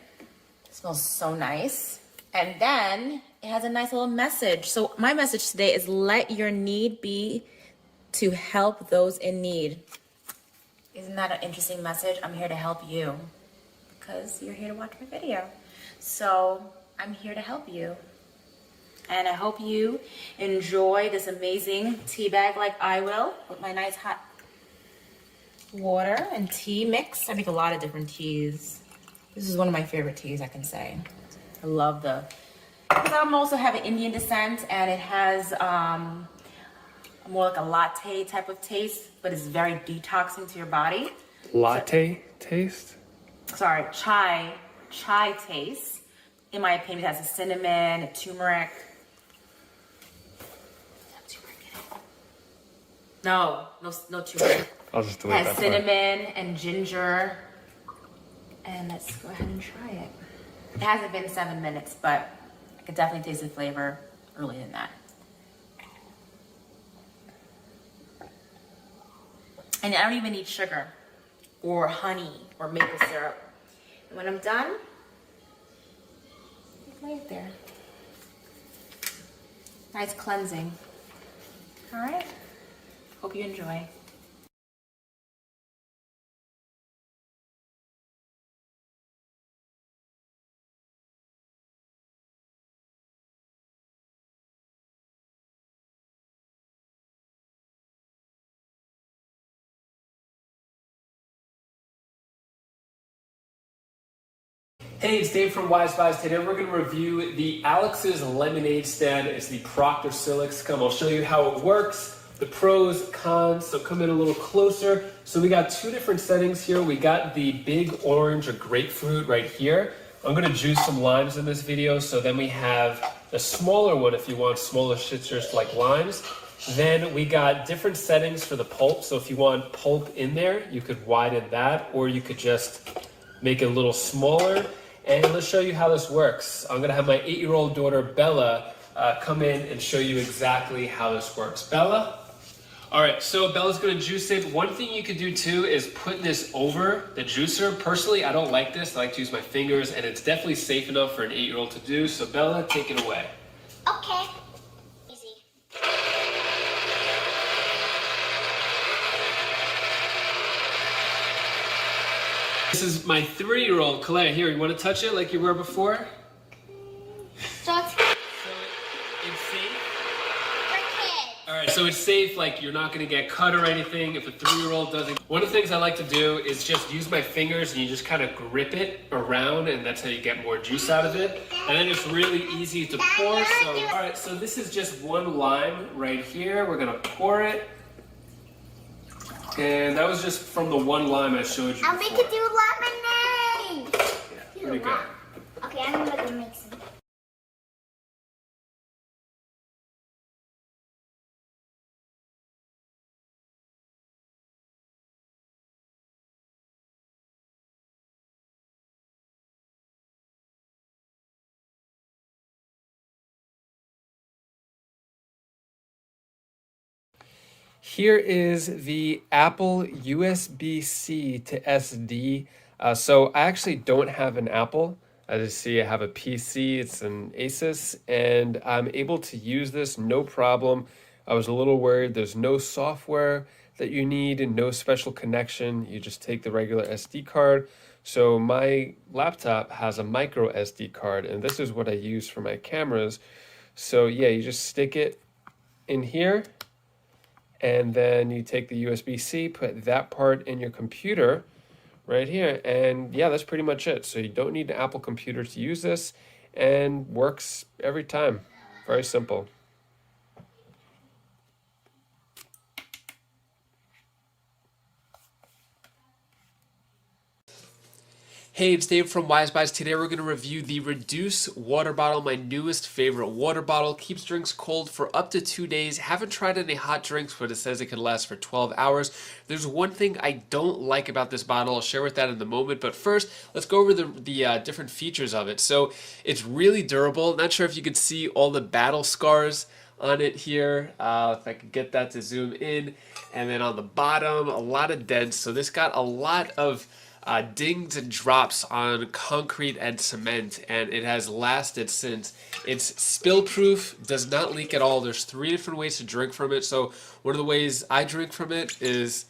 It smells so nice. And then it has a nice little message. So my message today is let your need be to help those in need. Isn't that an interesting message? I'm here to help you because you're here to watch my video. So I'm here to help you. And I hope you enjoy this amazing tea bag like I will with my nice hot water and tea mix. I make a lot of different teas. This is one of my favorite teas, I can say. I love because I'm also have an Indian descent, and it has more like a latte type of taste, but it's very detoxing to your body. Latte taste? Sorry, chai taste. In my opinion, it has a cinnamon, a turmeric. No turmeric. I'll just It delete has that part. cinnamon and ginger. And let's go ahead and try it. It hasn't been 7 minutes, but I could definitely taste the flavor earlier than that. And I don't even need sugar or honey or maple syrup. And when I'm done, lay it there. Nice cleansing. All right. Hope you enjoy. Hey, it's Dave from Wise Buys. Today we're going to review the Alex's lemonade stand. It's the Proctor Silex. I'll show you how it works, the pros, cons. So come in a little closer. So we got 2 different settings here. We got the big orange or grapefruit right here. I'm going to juice some limes in this video. So then we have the smaller one if you want smaller citrus like limes. Then we got different settings for the pulp. So if you want pulp in there, you could widen that, or you could just make it a little smaller. And let's show you how this works. I'm gonna have my 8-year-old daughter, Bella, come in and show you exactly how this works. Bella? All right, so Bella's gonna juice it. One thing you could do too is put this over the juicer. Personally, I don't like this. I like to use my fingers, and it's definitely safe enough for an 8-year-old to do. So Bella, take it away. Okay. Easy. This is my 3-year-old, Claire. Here, you wanna touch it like you were before? So it's It's safe? for kids. All right, so it's safe, like you're not gonna get cut or anything if a 3-year-old doesn't. One of the things I like to do is just use my fingers and you just kind of grip it around, and that's how you get more juice out of it. And then it's really easy to pour. So, all right, so this is just 1 lime right here. We're gonna pour it. And that was just from the 1 lime I showed you And we before. could do lemonade. Yeah, pretty good. Okay, I'm gonna make some. Here is the Apple USB-C to SD. So I actually don't have an Apple. As you see, I have a PC, it's an Asus, and I'm able to use this no problem. I was a little worried, there's no software that you need and no special connection. You just take the regular SD card. So my laptop has a micro SD card, and this is what I use for my cameras. So yeah, you just stick it in here, and then you take the USB-C, put that part in your computer right here, and yeah, that's pretty much it. So you don't need an Apple computer to use this, and works every time. Very simple. Hey, it's Dave from Wise Buys. Today we're going to review the Reduce water bottle, my newest favorite water bottle. Keeps drinks cold for up to 2 days. Haven't tried any hot drinks, but it says it can last for 12 hours. There's one thing I don't like about this bottle. I'll share with that in a moment, but first, let's go over the different features of it. So it's really durable. Not sure if you could see all the battle scars on it here, if I could get that to zoom in. And then on the bottom, a lot of dents. So this got a lot of dings and drops on concrete and cement, and it has lasted since. It's spill proof, does not leak at all. There's 3 different ways to drink from it. So one of the ways I drink from it is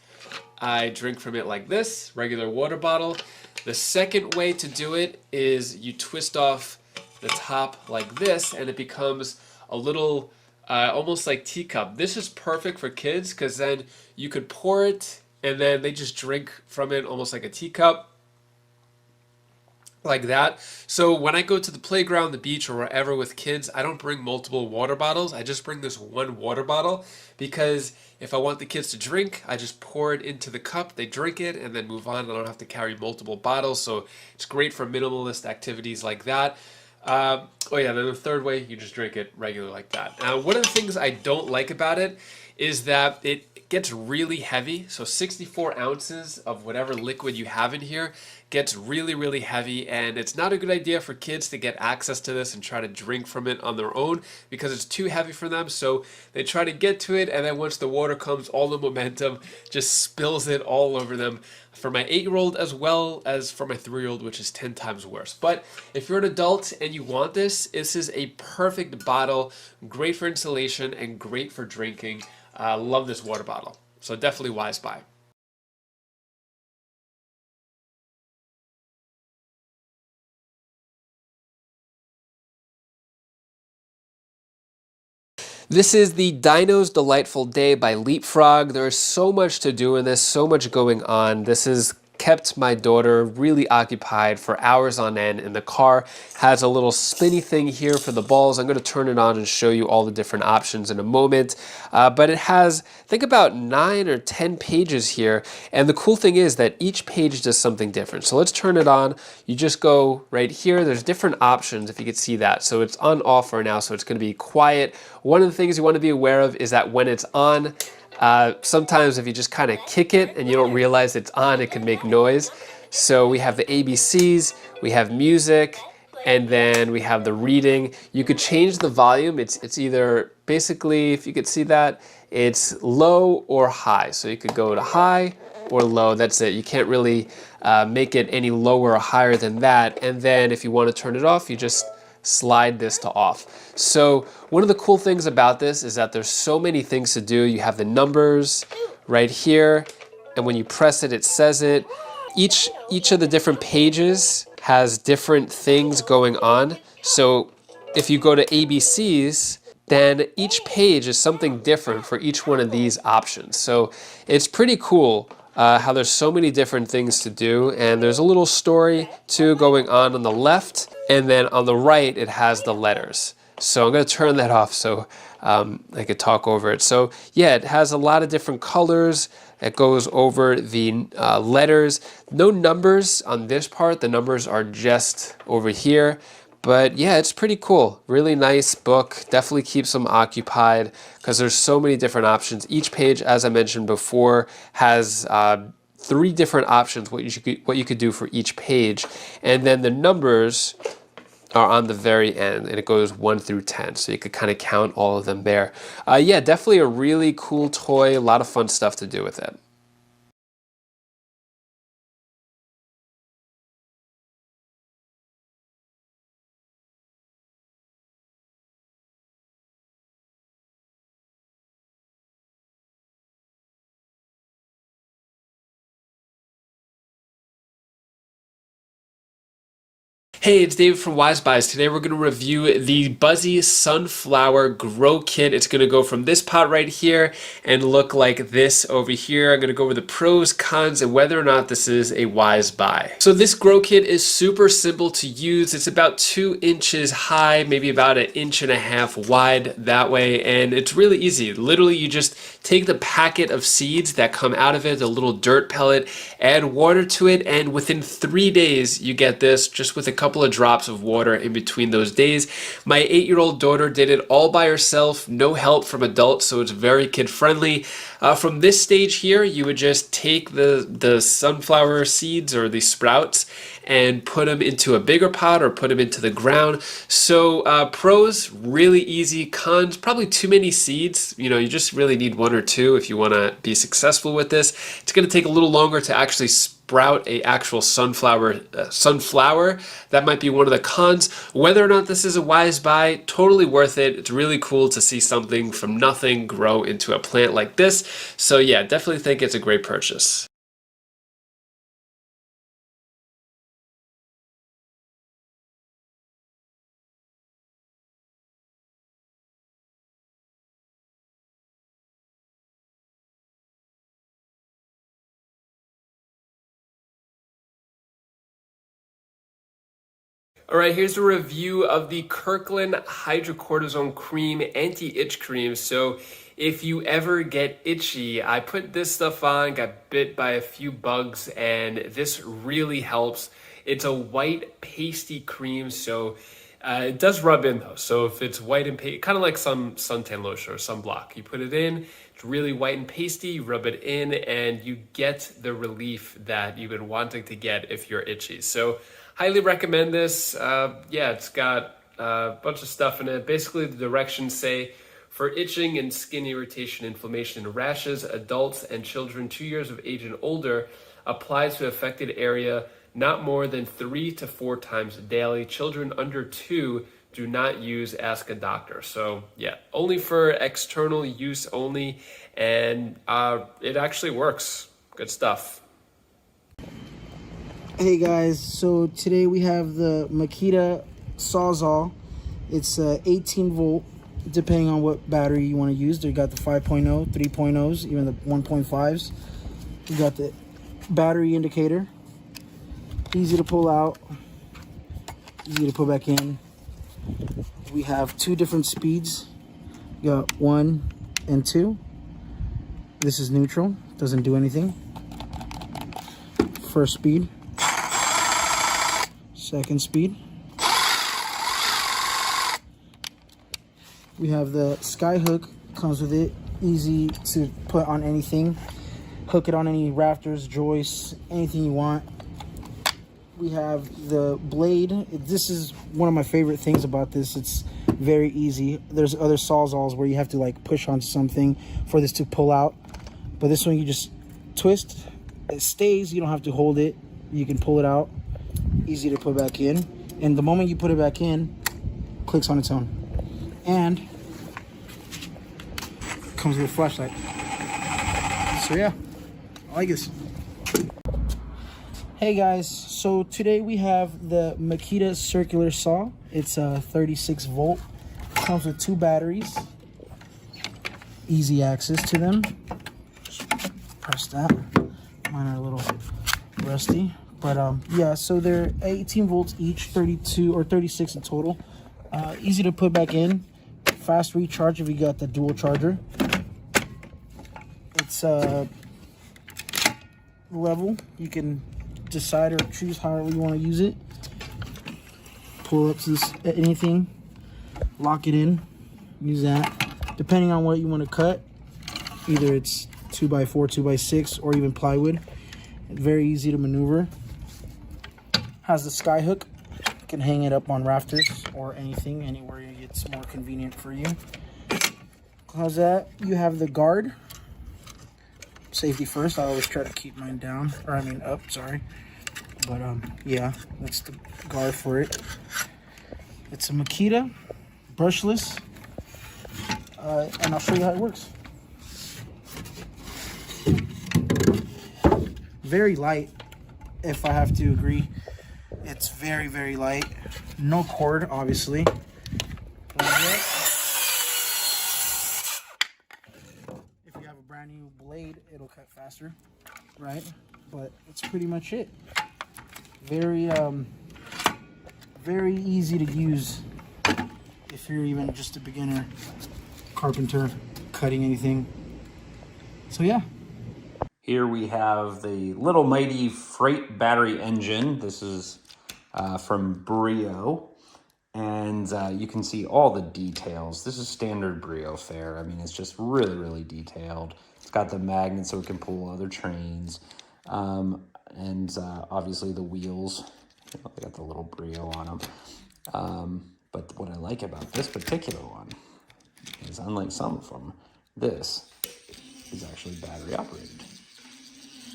I drink from it like this, regular water bottle. The second way to do it is you twist off the top like this, and it becomes a little almost like teacup. This is perfect for kids because then you could pour it and then they just drink from it almost like a teacup, like that. So when I go to the playground, the beach, or wherever with kids, I don't bring multiple water bottles. I just bring this one water bottle because if I want the kids to drink, I just pour it into the cup, they drink it, and then move on. I don't have to carry multiple bottles, so it's great for minimalist activities like that. Oh yeah, then the third way, you just drink it regular like that. Now, one of the things I don't like about it is that it gets really heavy. So 64 ounces of whatever liquid you have in here gets really, really heavy, and it's not a good idea for kids to get access to this and try to drink from it on their own because it's too heavy for them. So they try to get to it, and then once the water comes, all the momentum just spills it all over them. For my 8-year-old as well as for my 3-year-old, which is 10 times worse. But if you're an adult and you want this, this is a perfect bottle, great for installation and great for drinking. Love this water bottle. So definitely Wise Buy. This is the Dino's Delightful Day by Leapfrog. There is so much to do in this, so much going on. This has kept my daughter really occupied for hours on end in the car. Has a little spinny thing here for the balls. I'm going to turn it on and show you all the different options in a moment. But it has, I think, about 9 or 10 pages here. And the cool thing is that each page does something different. So let's turn it on. You just go right here. There's different options, if you could see that. So it's on off right now, so it's going to be quiet. One of the things you want to be aware of is that when it's on, sometimes if you just kind of kick it and you don't realize it's on, it can make noise. So we have the ABCs, we have music, and then we have the reading. You could change the volume. It's either, basically, if you could see that, it's low or high. So you could go to high or low, that's it. You can't really make it any lower or higher than that. And then if you want to turn it off, you just slide this to off. So one of the cool things about this is that there's so many things to do. You have the numbers right here, and when you press it, it says it. Each of the different pages has different things going on. So if you go to ABCs, then each page is something different for each one of these options. So it's pretty cool how there's so many different things to do, and there's a little story too going on the left, and then on the right it has the letters. So I'm going to turn that off so I could talk over it. So yeah, it has a lot of different colors. It goes over the letters. No numbers on this part. The numbers are just over here. But yeah, it's pretty cool. Really nice book. Definitely keeps them occupied because there's so many different options. Each page, as I mentioned before, has 3 different options what you could do for each page. And then the numbers are on the very end, and it goes 1 through 10, so you could kind of count all of them there. Yeah, definitely a really cool toy, a lot of fun stuff to do with it. Hey, it's David from Wise Buys. Today we're going to review the Buzzy Sunflower Grow Kit. It's going to go from this pot right here and look like this over here. I'm going to go over the pros, cons, and whether or not this is a wise buy. So this grow kit is super simple to use. It's about 2 inches high, maybe about 1.5 inches wide that way, and it's really easy. Literally, you just take the packet of seeds that come out of it, a little dirt pellet, add water to it, and within 3 days you get this just with a couple of drops of water in between those days. My 8-year-old daughter did it all by herself, no help from adults, so it's very kid friendly. From this stage here, you would just take the sunflower seeds or the sprouts and put them into a bigger pot or put them into the ground. So pros, really easy. Cons, probably too many seeds. You know, you just really need 1 or 2 if you want to be successful with this. It's going to take a little longer to actually sprout a actual sunflower. That might be one of the cons. Whether or not this is a wise buy, totally worth it. It's really cool to see something from nothing grow into a plant like this. So yeah, definitely think it's a great purchase. All right, here's a review of the Kirkland Hydrocortisone Cream Anti-Itch Cream. So if you ever get itchy, I put this stuff on, got bit by a few bugs, and this really helps. It's a white pasty cream, so it does rub in though. So if it's white and pasty, kind of like some suntan lotion or sunblock, you put it in, it's really white and pasty, you rub it in, and you get the relief that you've been wanting to get if you're itchy. So highly recommend this. Yeah, it's got a bunch of stuff in it. Basically, the directions say, for itching and skin irritation, inflammation, and rashes, adults and children 2 years of age and older, apply to affected area not more than 3 to 4 times daily. Children under 2 do not use, ask a doctor. So yeah, only for external use only, and it actually works. Good stuff. Hey guys, so today we have the Makita Sawzall. It's 18 volt, depending on what battery you want to use. They got the 5.0, 3.0s, even the 1.5s. You got the battery indicator. Easy to pull out, easy to put back in. We have 2 different speeds. You got 1 and 2. This is neutral, doesn't do anything. First speed. Second speed. We have the sky hook, comes with it, easy to put on anything. Hook it on any rafters, joists, anything you want. We have the blade. This is one of my favorite things about this. It's very easy. There's other Sawzalls where you have to like push onto something for this to pull out, but this one you just twist, it stays. You don't have to hold it. You can pull it out. Easy to put back in, and the moment you put it back in, clicks on its own, and comes with a flashlight. So yeah, I like this. Hey guys, so today we have the Makita circular saw. It's a 36 volt. Comes with 2 batteries. Easy access to them. Just press that. Mine are a little rusty. But yeah, so they're 18 volts each, 32 or 36 in total. Easy to put back in. Fast recharge if you got the dual charger. It's level. You can decide or choose however you want to use it. Pull up this anything, lock it in, use that. Depending on what you want to cut, either it's 2x4, 2x6, or even plywood. Very easy to maneuver. Has the sky hook. You can hang it up on rafters or anything, anywhere it's more convenient for you. How's that? You have the guard. Safety first. I always try to keep mine down, or I mean up, sorry. But yeah, that's the guard for it. It's a Makita, brushless, and I'll show you how it works. Very light, if I have to agree. It's very, very light. No cord, obviously. If you have a brand new blade, it'll cut faster, right? But that's pretty much it. Very, very easy to use if you're even just a beginner carpenter cutting anything. So yeah. Here we have the Little Mighty Freight Battery Engine. This is from Brio. And you can see all the details. This is standard Brio fare. I mean, it's just really, really detailed. It's got the magnet so it can pull other trains. And obviously the wheels, they got the little Brio on them. But what I like about this particular one is, unlike some of them, this is actually battery operated.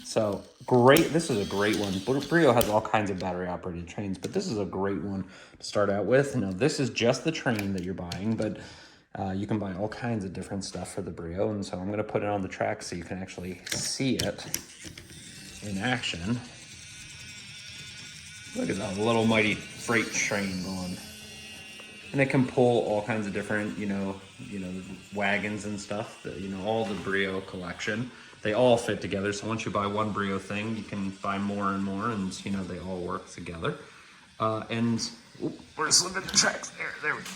So great, this is a great one. Brio has all kinds of battery operated trains, but this is a great one to start out with. Now this is just the train that you're buying, but you can buy all kinds of different stuff for the Brio. And so I'm gonna put it on the track so you can actually see it in action. Look at that Little Mighty Freight train going. And it can pull all kinds of different, you know, wagons and stuff, all the Brio collection. They all fit together, so once you buy one Brio thing, you can buy more and more, and they all work together. We're slipping the tracks there we go.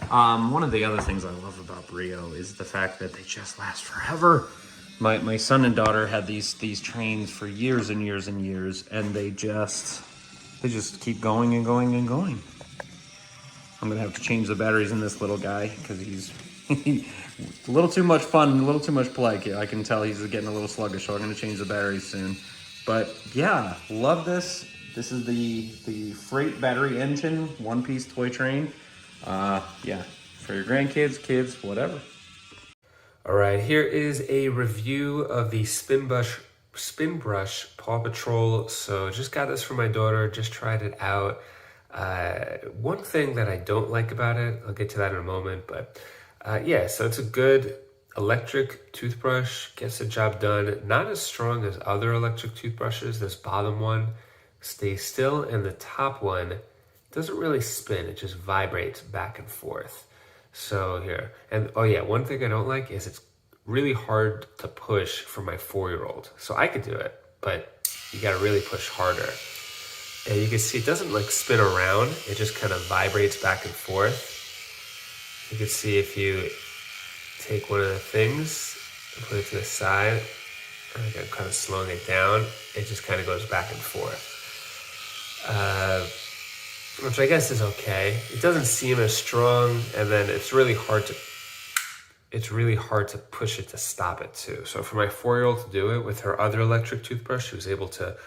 One of the other things I love about Brio is the fact that they just last forever. My son and daughter had these trains for years and years and years, and they just keep going and going and going. I'm gonna have to change the batteries in this little guy because he's a little too much fun, a little too much play. I can tell he's getting a little sluggish, so I'm gonna change the batteries soon. But yeah, love this. This is the Freight Battery Engine, one-piece toy train. Yeah, for your grandkids, kids, whatever. All right, here is a review of the Spin Brush Paw Patrol. So just got this for my daughter, just tried it out. One thing that I don't like about it, I'll get to that in a moment, but yeah, so it's a good electric toothbrush, gets the job done. Not as strong as other electric toothbrushes. This bottom one stays still, and the top one doesn't really spin, it just vibrates back and forth. So here, and oh yeah, one thing I don't like is it's really hard to push for my 4-year-old. So I could do it, but you gotta really push harder. And you can see it doesn't like spin around, it just kind of vibrates back and forth. You can see if you take one of the things and put it to the side, I'm kind of slowing it down, it just kind of goes back and forth. Which I guess is okay. It doesn't seem as strong, and then it's really hard to push it to stop it too. So for my 4-year-old to do it with her other electric toothbrush, she was able to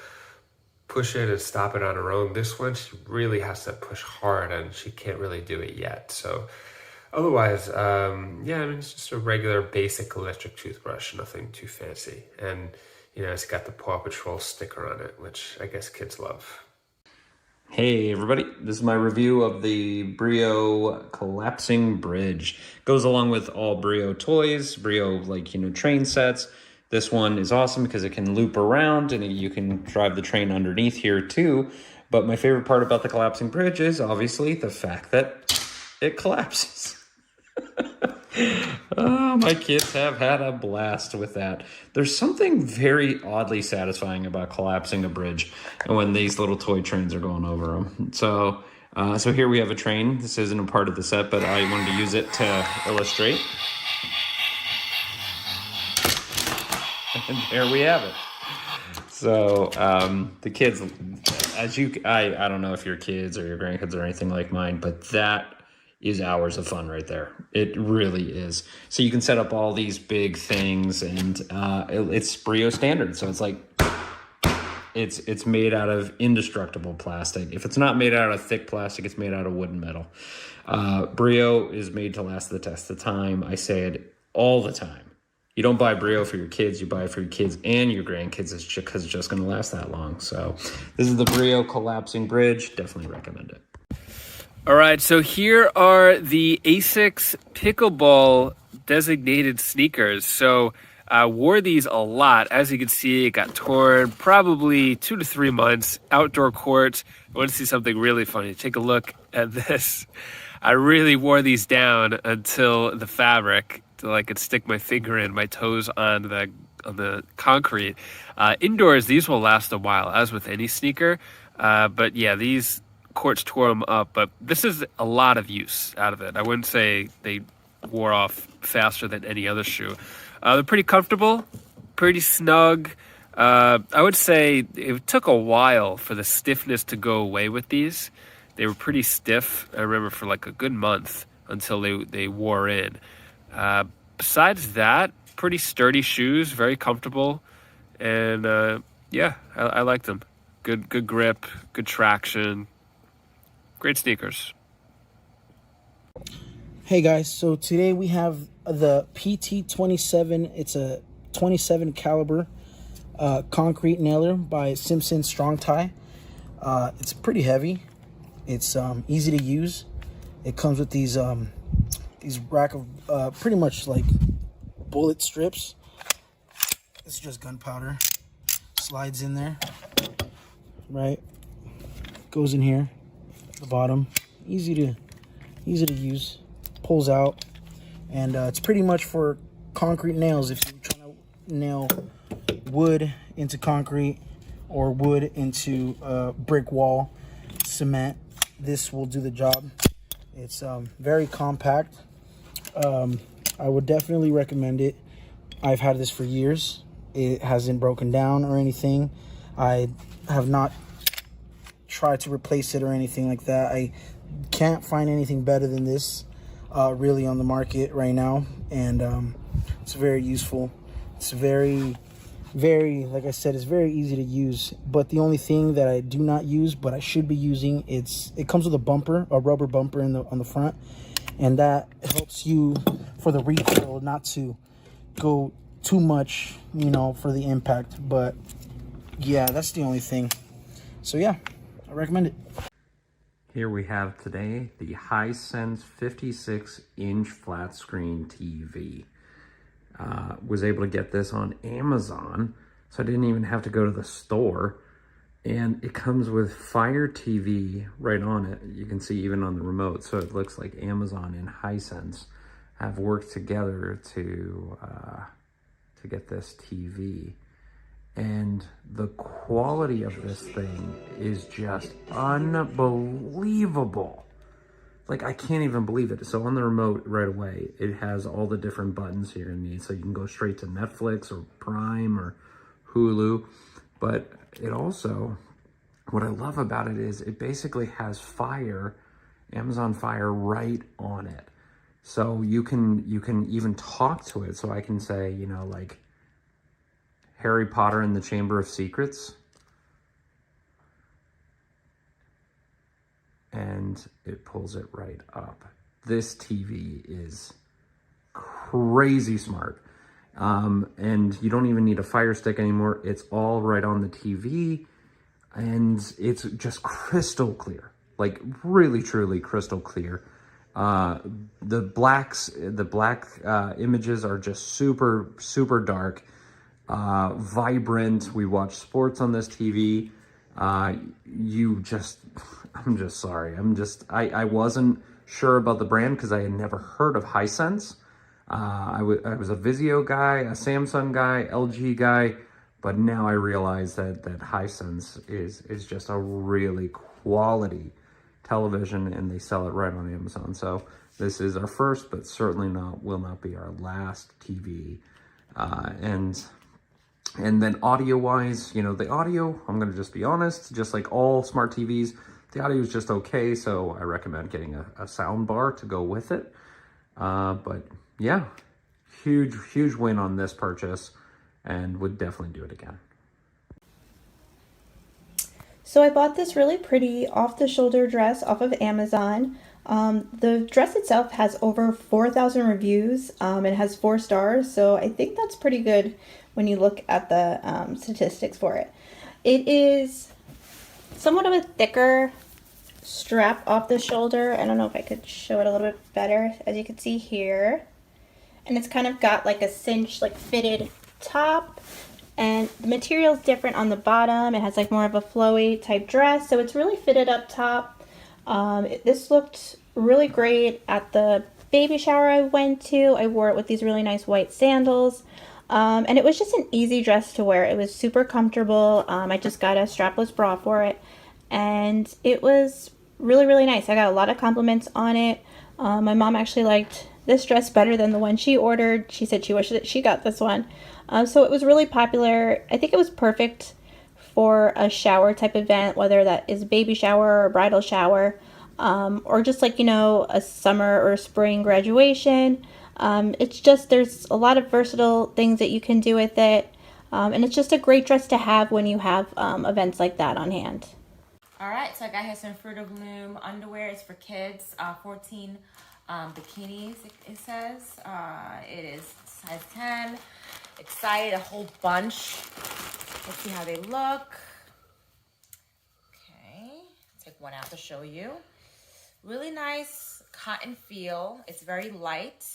push it and stop it on her own. This one, she really has to push hard, and she can't really do it yet. So otherwise, yeah, I mean, it's just a regular basic electric toothbrush, nothing too fancy. And, it's got the Paw Patrol sticker on it, which I guess kids love. Hey everybody, this is my review of the Brio Collapsing Bridge. Goes along with all Brio toys, Brio train sets. This one is awesome because it can loop around and you can drive the train underneath here too. But my favorite part about the collapsing bridge is obviously the fact that it collapses. Oh, my kids have had a blast with that. There's something very oddly satisfying about collapsing a bridge and when these little toy trains are going over them. So here we have a train. This isn't a part of the set, but I wanted to use it to illustrate. And there we have it. So the kids, I don't know if your kids or your grandkids or anything like mine, but that is hours of fun right there. It really is. So you can set up all these big things, and it's Brio standard. So it's like it's made out of indestructible plastic. If it's not made out of thick plastic, it's made out of wood and metal. Brio is made to last the test of time. I say it all the time. You don't buy Brio for your kids, you buy it for your kids and your grandkids because it's just going to last that long. So this is the Brio collapsing bridge. Definitely recommend it. All right, so here are the Asics pickleball designated sneakers. So I wore these a lot. As you can see, it got torn probably 2 to 3 months. Outdoor court. I want to see something really funny. Take a look at this. I really wore these down until the fabric, till I could stick my finger in, my toes on the concrete. Indoors, these will last a while, as with any sneaker. But yeah, these courts tore them up. But this is a lot of use out of it. I wouldn't say they wore off faster than any other shoe. They're pretty comfortable, pretty snug. I would say it took a while for the stiffness to go away with these. They were pretty stiff, I remember, for like a good month until they wore in. Besides that, pretty sturdy shoes, very comfortable. And yeah, I like them. Good grip, good traction. Great sneakers. Hey guys, so today we have the PT27. It's a 27 caliber concrete nailer by Simpson Strong Tie. It's pretty heavy. It's easy to use. It comes with these rack of pretty much like bullet strips. It's just gunpowder. Slides in there, right? Goes in here, the bottom. Easy to use. Pulls out, and it's pretty much for concrete nails. If you're trying to nail wood into concrete or wood into a brick wall, cement, this will do the job. It's very compact. I would definitely recommend it. I've had this for years. It hasn't broken down or anything. I have not tried to replace it or anything like that. I can't find anything better than this really on the market right now, and it's very useful. It's very, like I said, it's very easy to use. But the only thing that I do not use, but I should be using, it comes with a bumper, a rubber bumper on the front, and that helps you for the recoil not to go too much, for the impact. But yeah, that's the only thing. So yeah, I recommend it. Here we have today the Hisense 56-inch flat screen TV. Was able to get this on Amazon, so I didn't even have to go to the store. And it comes with Fire TV right on it. You can see even on the remote, so it looks like Amazon and Hisense have worked together to get this TV. And the quality of this thing is just unbelievable. Like, I can't even believe it. So on the remote right away, it has all the different buttons here in these. So you can go straight to Netflix or Prime or Hulu. But it also, what I love about it is it basically has Fire, Amazon Fire right on it. So you can even talk to it. So I can say, like, Harry Potter and the Chamber of Secrets. And it pulls it right up. This TV is crazy smart. And you don't even need a Fire Stick anymore. It's all right on the TV. And it's just crystal clear. Like, really, truly crystal clear. The black images are just super, super dark. Vibrant. We watch sports on this TV. I'm just sorry. I wasn't sure about the brand because I had never heard of Hisense. I was a Vizio guy, a Samsung guy, LG guy, but now I realize that Hisense is just a really quality television, and they sell it right on Amazon. So this is our first, but certainly will not be our last TV. And then audio-wise, the audio, I'm going to just be honest, just like all smart TVs, the audio is just okay, so I recommend getting a sound bar to go with it. But yeah, huge win on this purchase, and would definitely do it again. So I bought this really pretty off-the-shoulder dress off of Amazon. The dress itself has over 4,000 reviews. It has 4 stars, so I think that's pretty good when you look at the statistics for it. It is somewhat of a thicker strap off the shoulder. I don't know if I could show it a little bit better, as you can see here. And it's kind of got like a cinch, like fitted top. And the material is different on the bottom. It has like more of a flowy type dress, so it's really fitted up top. This looked really great at the baby shower I went to. I wore it with these really nice white sandals. And it was just an easy dress to wear. It was super comfortable. I just got a strapless bra for it. And it was really, really nice. I got a lot of compliments on it. My mom actually liked this dress better than the one she ordered. She said she wished that she got this one. So it was really popular. I think it was perfect for a shower type event, whether that is a baby shower or bridal shower, or just like, you know, a summer or spring graduation. It's just, there's a lot of versatile things that you can do with it. And it's just a great dress to have when you have events like that on hand. All right, so I got here some Fruit of Loom underwear. It's for kids, 14 bikinis, it says. It is size 10. Excited, a whole bunch. Let's see how they look. Okay, take one out to show you. Really nice cotton feel. It's very light.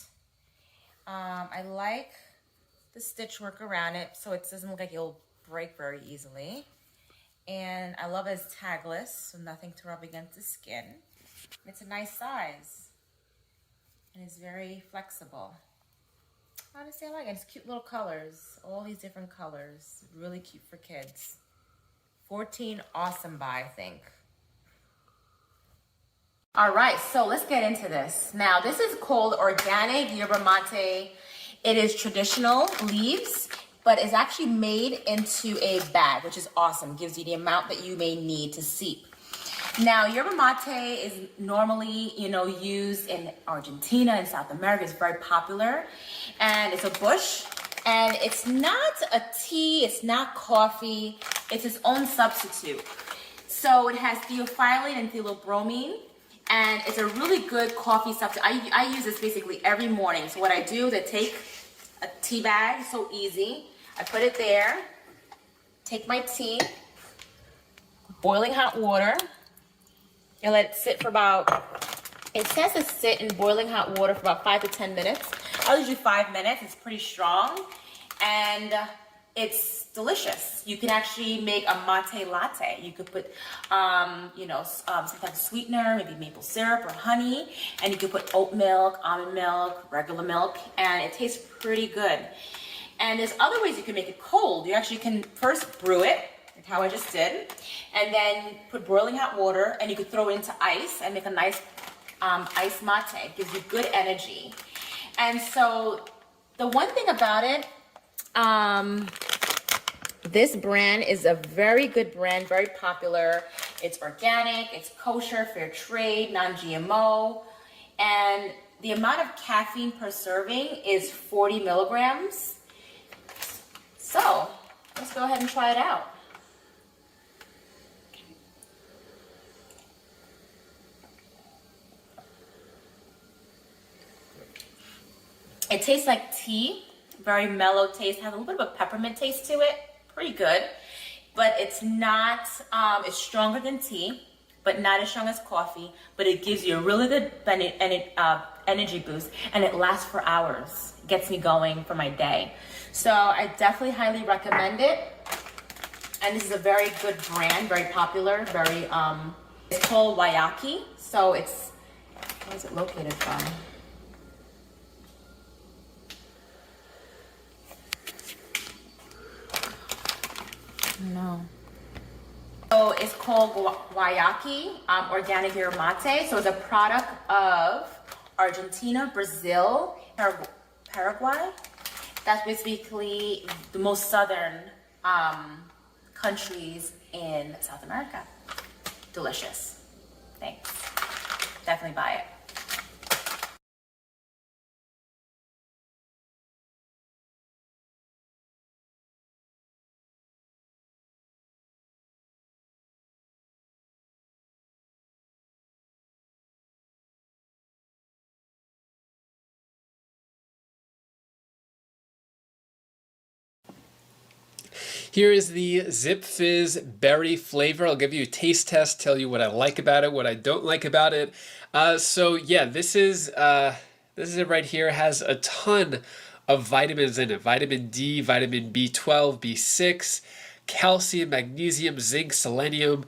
I like the stitch work around it, so it doesn't look like it'll break very easily. And I love it as tagless, so nothing to rub against the skin. It's a nice size, and it's very flexible. Honestly, I like it. It's cute little colors, all these different colors. Really cute for kids. 14, awesome buy, I think. All right, so let's get into this. Now, this is called Organic Yerba Mate. It is traditional leaves, but it's actually made into a bag, which is awesome. Gives you the amount that you may need to steep. Now, yerba mate is normally, used in Argentina and South America. It's very popular, and it's a bush, and it's not a tea, it's not coffee, it's its own substitute. So it has theophylline and theobromine, and it's a really good coffee substitute. I use this basically every morning. So what I do is I take a tea bag, so easy. I put it there, take my tea, boiling hot water, and let it sit for it says to sit in boiling hot water for about 5 to 10 minutes. I'll usually 5 minutes. It's pretty strong, and it's delicious. You can actually make a mate latte. You could put, some type of sweetener, maybe maple syrup or honey, and you could put oat milk, almond milk, regular milk, and it tastes pretty good. And there's other ways you can make it cold. You actually can first brew it, like how I just did, and then put boiling hot water, and you could throw it into ice and make a nice ice mate. It gives you good energy. And so the one thing about it, this brand is a very good brand, very popular. It's organic, it's kosher, fair trade, non-GMO, and the amount of caffeine per serving is 40 milligrams. So let's go ahead and try it out. It tastes like tea, very mellow taste, has a little bit of a peppermint taste to it, pretty good. But it's not, it's stronger than tea, but not as strong as coffee, but it gives you a really good energy boost, and it lasts for hours. It gets me going for my day. So I definitely highly recommend it. And this is a very good brand, very popular, very, it's called Wayaki. So it's, where is it located from? No. So it's called Wayaki, Organic Yerba Mate. So it's a product of Argentina, Brazil, Paraguay. That's basically the most southern countries in South America. Delicious. Thanks. Definitely buy it. Here is the Zip Fizz berry flavor. I'll give you a taste test, tell you what I like about it, what I don't like about it. So yeah, this is it right here. It has a ton of vitamins in it. Vitamin D, vitamin B12, B6, calcium, magnesium, zinc, selenium,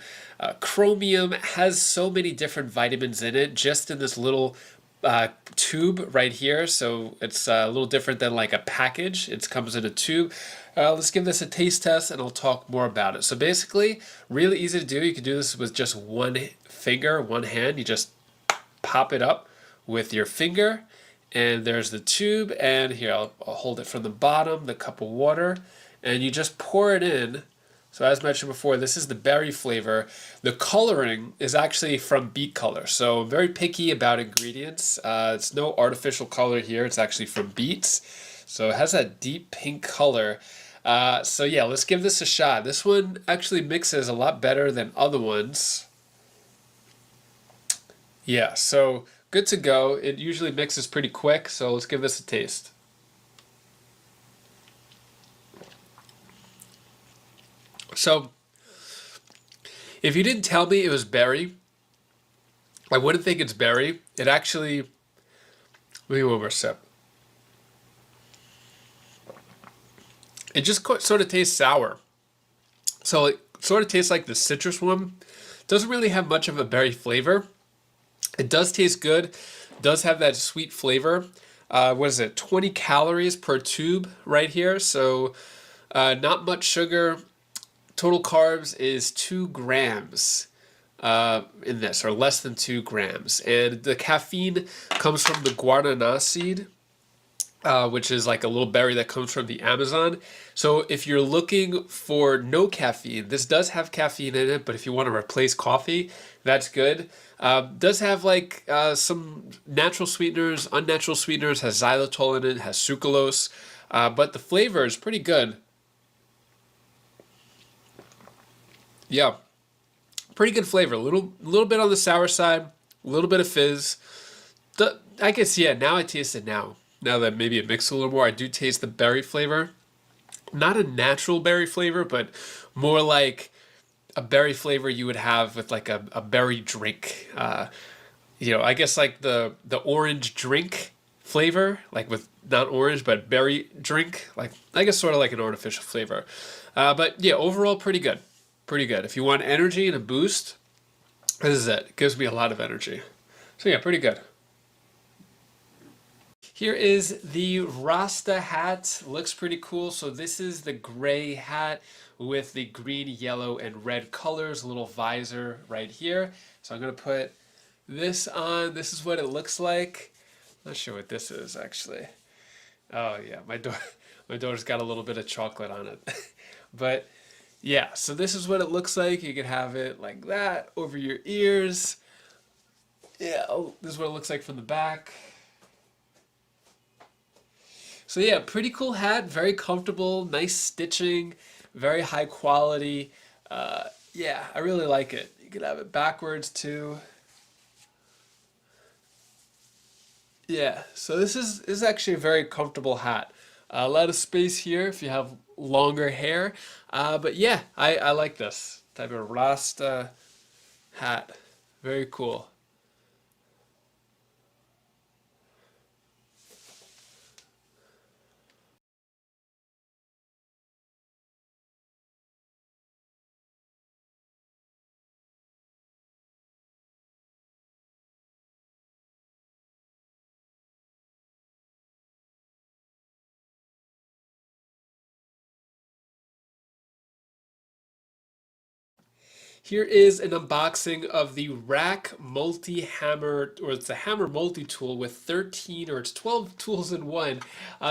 chromium. Has so many different vitamins in it just in this little tube right here. So it's a little different than like a package. It comes in a tube. Let's give this a taste test and I'll talk more about it. So basically, really easy to do. You can do this with just one finger, one hand. You just pop it up with your finger, and there's the tube. And here, I'll hold it from the bottom, the cup of water, and you just pour it in. So as mentioned before, this is the berry flavor. The coloring is actually from beet color. So I'm very picky about ingredients. It's no artificial color here. It's actually from beets. So it has that deep pink color. So yeah, let's give this a shot. This one actually mixes a lot better than other ones. Yeah, so good to go. It usually mixes pretty quick, so let's give this a taste. So, if you didn't tell me it was berry, I wouldn't think it's berry. It actually, let me one more sip. It just sort of tastes sour. So it sort of tastes like the citrus one. Doesn't really have much of a berry flavor. It does taste good. Does have that sweet flavor. What is it? 20 calories per tube right here. So not much sugar. Total carbs is 2 grams in this, or less than 2 grams. And the caffeine comes from the guarana seed, which is like a little berry that comes from the Amazon. So if you're looking for no caffeine, this does have caffeine in it, but if you want to replace coffee, that's good. Does have like some natural sweeteners, unnatural sweeteners, has xylitol in it, has sucralose, but the flavor is pretty good. Yeah, pretty good flavor. A little bit on the sour side, a little bit of fizz. I guess, yeah, now I taste it now. Now that maybe it mixed a little more, I do taste the berry flavor. Not a natural berry flavor, but more like a berry flavor you would have with like a berry drink. I guess like the orange drink flavor, like with not orange, but berry drink. Like, I guess sort of like an artificial flavor. But yeah, overall pretty good. Pretty good. If you want energy and a boost, this is it. It gives me a lot of energy. So yeah, pretty good. Here is the Rasta hat. Looks pretty cool. So this is the gray hat with the green, yellow, and red colors. A little visor right here. So I'm going to put this on. This is what it looks like. Not sure what this is actually. Oh yeah, my daughter's got a little bit of chocolate on it. But yeah, so this is what it looks like. You can have it like that over your ears. Yeah, this is what it looks like from the back. So yeah, pretty cool hat, very comfortable, nice stitching, very high quality. Yeah, I really like it. You could have it backwards too. Yeah, so this is actually a very comfortable hat. A lot of space here if you have longer hair. But yeah, I like this type of Rasta hat. Very cool. Here is an unboxing of the Rack Multi-Hammer, or it's a hammer multi-tool with 13 or it's 12 tools in one.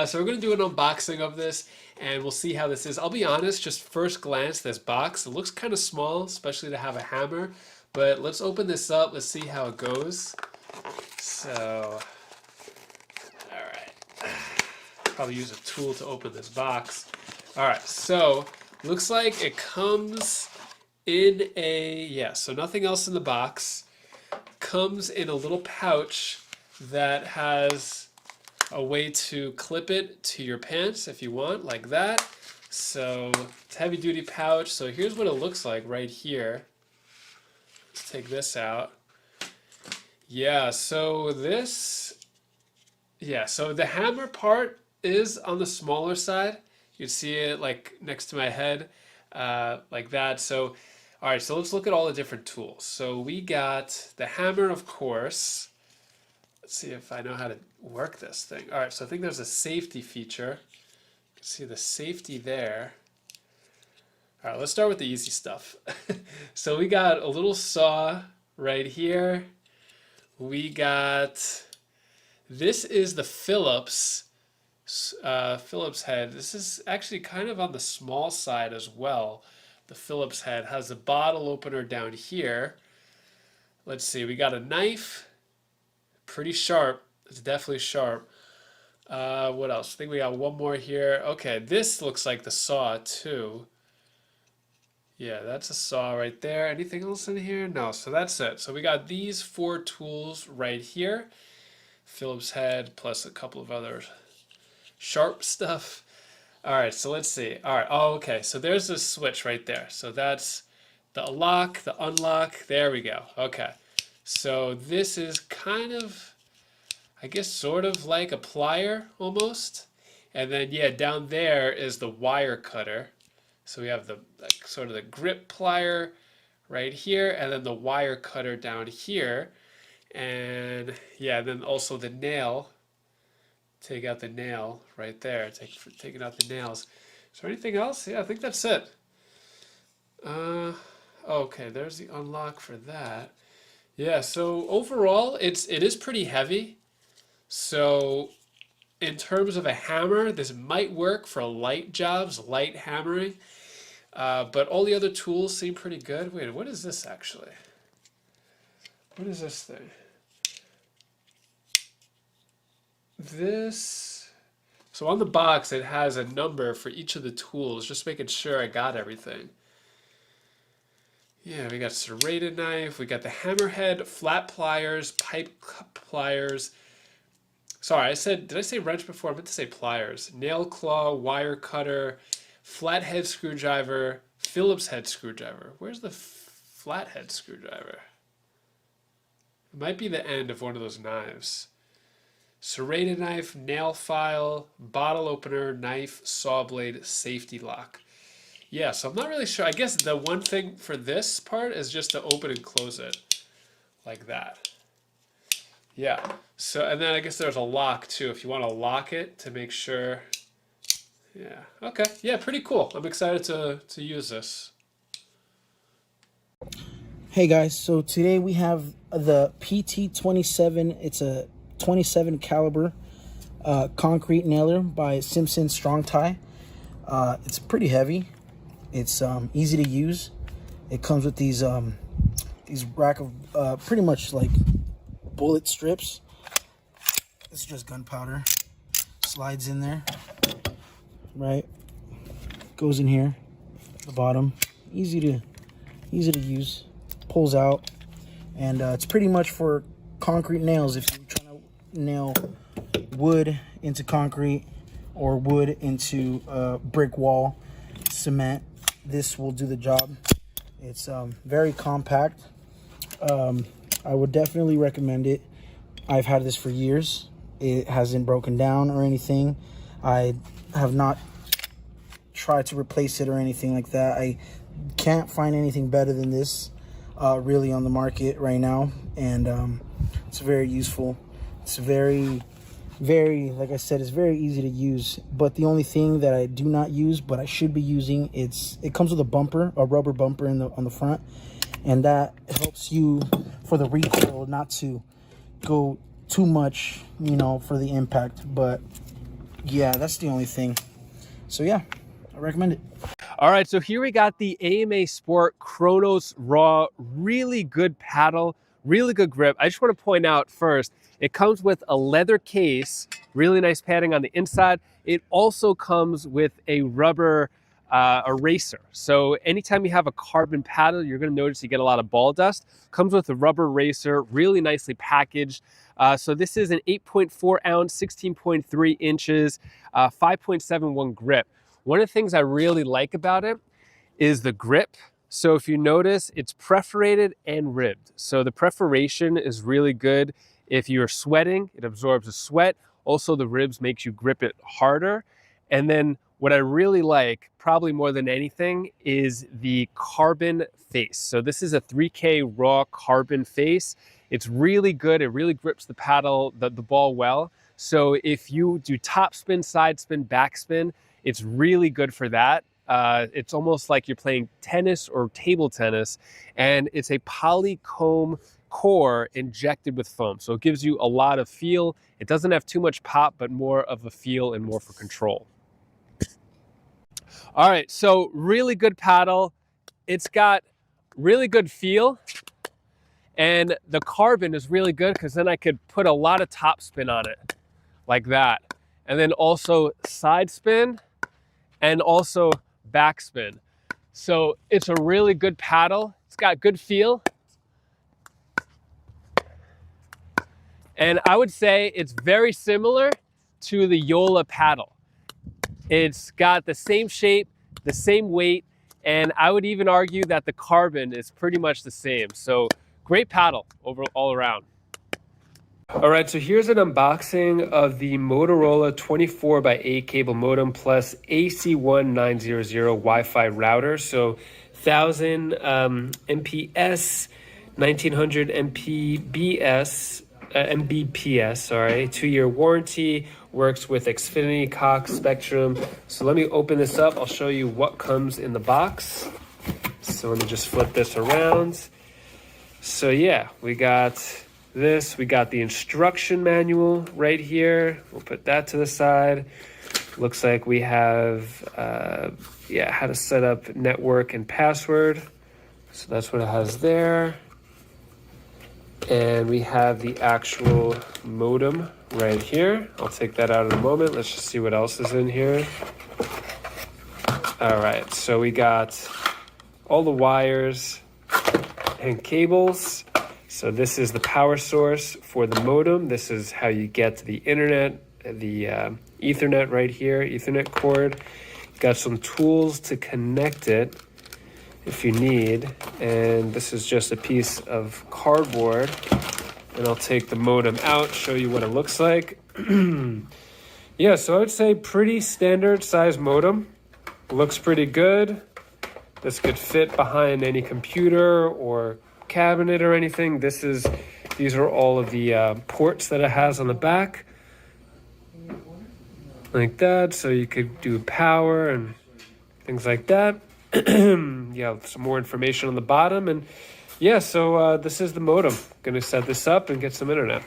So we're going to do an unboxing of this and we'll see how this is. I'll be honest, just first glance, this box, it looks kind of small, especially to have a hammer. But let's open this up, let's see how it goes. So, alright. Probably use a tool to open this box. Alright, so looks like it comes in so nothing else in the box. Comes in a little pouch that has a way to clip it to your pants if you want, like that. So it's heavy duty pouch. So here's what it looks like right here. Let's take this out. Yeah, so so the hammer part is on the smaller side. You can see it like next to my head, like that. So, all right, so let's look at all the different tools. So we got the hammer, of course. Let's see if I know how to work this thing. All right, so I think there's a safety feature. See the safety there. All right, let's start with the easy stuff. So we got a little saw right here. We got, this is the Phillips head. This is actually kind of on the small side as well. The Phillips head has a bottle opener down here. Let's see, we got a knife, pretty sharp. It's definitely sharp. What else? I think we got one more here. Okay, this looks like the saw too. Yeah, that's a saw right there. Anything else in here? No, so that's it. So we got these 4 tools right here. Phillips head plus a couple of other sharp stuff. All right, so let's see. All right, oh, okay, so there's a switch right there. So that's the lock, the unlock. There we go. Okay, so this is kind of, I guess, sort of like a plier almost. And then, yeah, down there is the wire cutter. So we have the like, sort of the grip plier right here, and then the wire cutter down here. And yeah, then also the nail. Take out the nail right there. Taking out the nails. Is there anything else? Yeah, I think that's it. Okay, there's the unlock for that. Yeah, so overall, it is pretty heavy. So in terms of a hammer, this might work for light jobs, light hammering. But all the other tools seem pretty good. Wait, what is this actually? What is this thing? So on the box, it has a number for each of the tools, just making sure I got everything. Yeah, we got serrated knife, we got the hammerhead, flat pliers, pipe pliers. Sorry, did I say wrench before? I meant to say pliers. Nail claw, wire cutter, flathead screwdriver, Phillips head screwdriver. Where's the flathead screwdriver? It might be the end of one of those knives. Serrated knife, nail file, bottle opener, knife, saw blade, safety lock. Yeah, so I'm not really sure. I guess the one thing for this part is just to open and close it like that. Yeah, so, and then I guess there's a lock too, if you want to lock it to make sure. Yeah, okay, yeah, pretty cool. I'm excited to use this. Hey guys, so today we have the PT27. It's a 27 caliber concrete nailer by Simpson Strong Tie. It's pretty heavy. It's easy to use. It comes with these rack of pretty much like bullet strips. It's just gunpowder. Slides in there, right? Goes in here, the bottom. Easy to use. Pulls out, and it's pretty much for concrete nails. If you're trying to nail wood into concrete or wood into a brick wall, cement, this will do the job. It's very compact. I would definitely recommend it. I've had this for years. It hasn't broken down or anything. I have not tried to replace it or anything like that. I can't find anything better than this really on the market right now, and it's very useful. It's very, like I said, it's very easy to use. But the only thing that I do not use, but I should be using, it comes with a bumper, a rubber bumper on the front, and that helps you for the recoil not to go too much, for the impact. But yeah, that's the only thing. So yeah, I recommend it. All right, so here we got the AMA Sport Chronos Raw. Really good paddle, really good grip. I just want to point out first, it comes with a leather case, really nice padding on the inside. It also comes with a rubber eraser. So anytime you have a carbon paddle, you're going to notice you get a lot of ball dust. Comes with a rubber eraser, really nicely packaged. So this is an 8.4 ounce, 16.3 inches, 5.71 grip. One of the things I really like about it is the grip. So if you notice, it's perforated and ribbed. So the perforation is really good. If you're sweating, it absorbs the sweat. Also, the ribs makes you grip it harder. And then what I really like, probably more than anything, is the carbon face. So this is a 3K raw carbon face. It's really good. It really grips the paddle, the ball well. So if you do top spin, side spin, back spin, it's really good for that. It's almost like you're playing tennis or table tennis, and it's a polycomb core injected with foam. So it gives you a lot of feel. It doesn't have too much pop, but more of a feel and more for control. All right, so really good paddle. It's got really good feel, and the carbon is really good because then I could put a lot of top spin on it like that. And then also side spin and also backspin. So it's a really good paddle. It's got good feel. And I would say it's very similar to the Yola paddle. It's got the same shape, the same weight, and I would even argue that the carbon is pretty much the same. So great paddle all around. All right, so here's an unboxing of the Motorola 24x8 cable modem plus AC1900 Wi-Fi router. So 1000 MPS, 1900 MPBS, Mbps, sorry, 2-year warranty, works with Xfinity, Cox, Spectrum. So let me open this up. I'll show you what comes in the box. So let me just flip this around. So yeah, we got this. We got the instruction manual right here. We'll put that to the side. Looks like we have, how to set up network and password. So that's what it has there. And we have the actual modem right here. I'll take that out in a moment. Let's just see what else is in here. All right, so we got all the wires and cables. So this is the power source for the modem. This is how you get to the internet, the Ethernet right here, Ethernet cord. Got some tools to connect it if you need. And this is just a piece of cardboard. And I'll take the modem out, show you what it looks like. Yeah, so I would say pretty standard size modem. Looks pretty good. This could fit behind any computer or cabinet or anything. These are all of the ports that it has on the back. Like that, so you could do power and things like that. Yeah, some more information on the bottom. And yeah, so this is the modem. Gonna set this up and get some internet.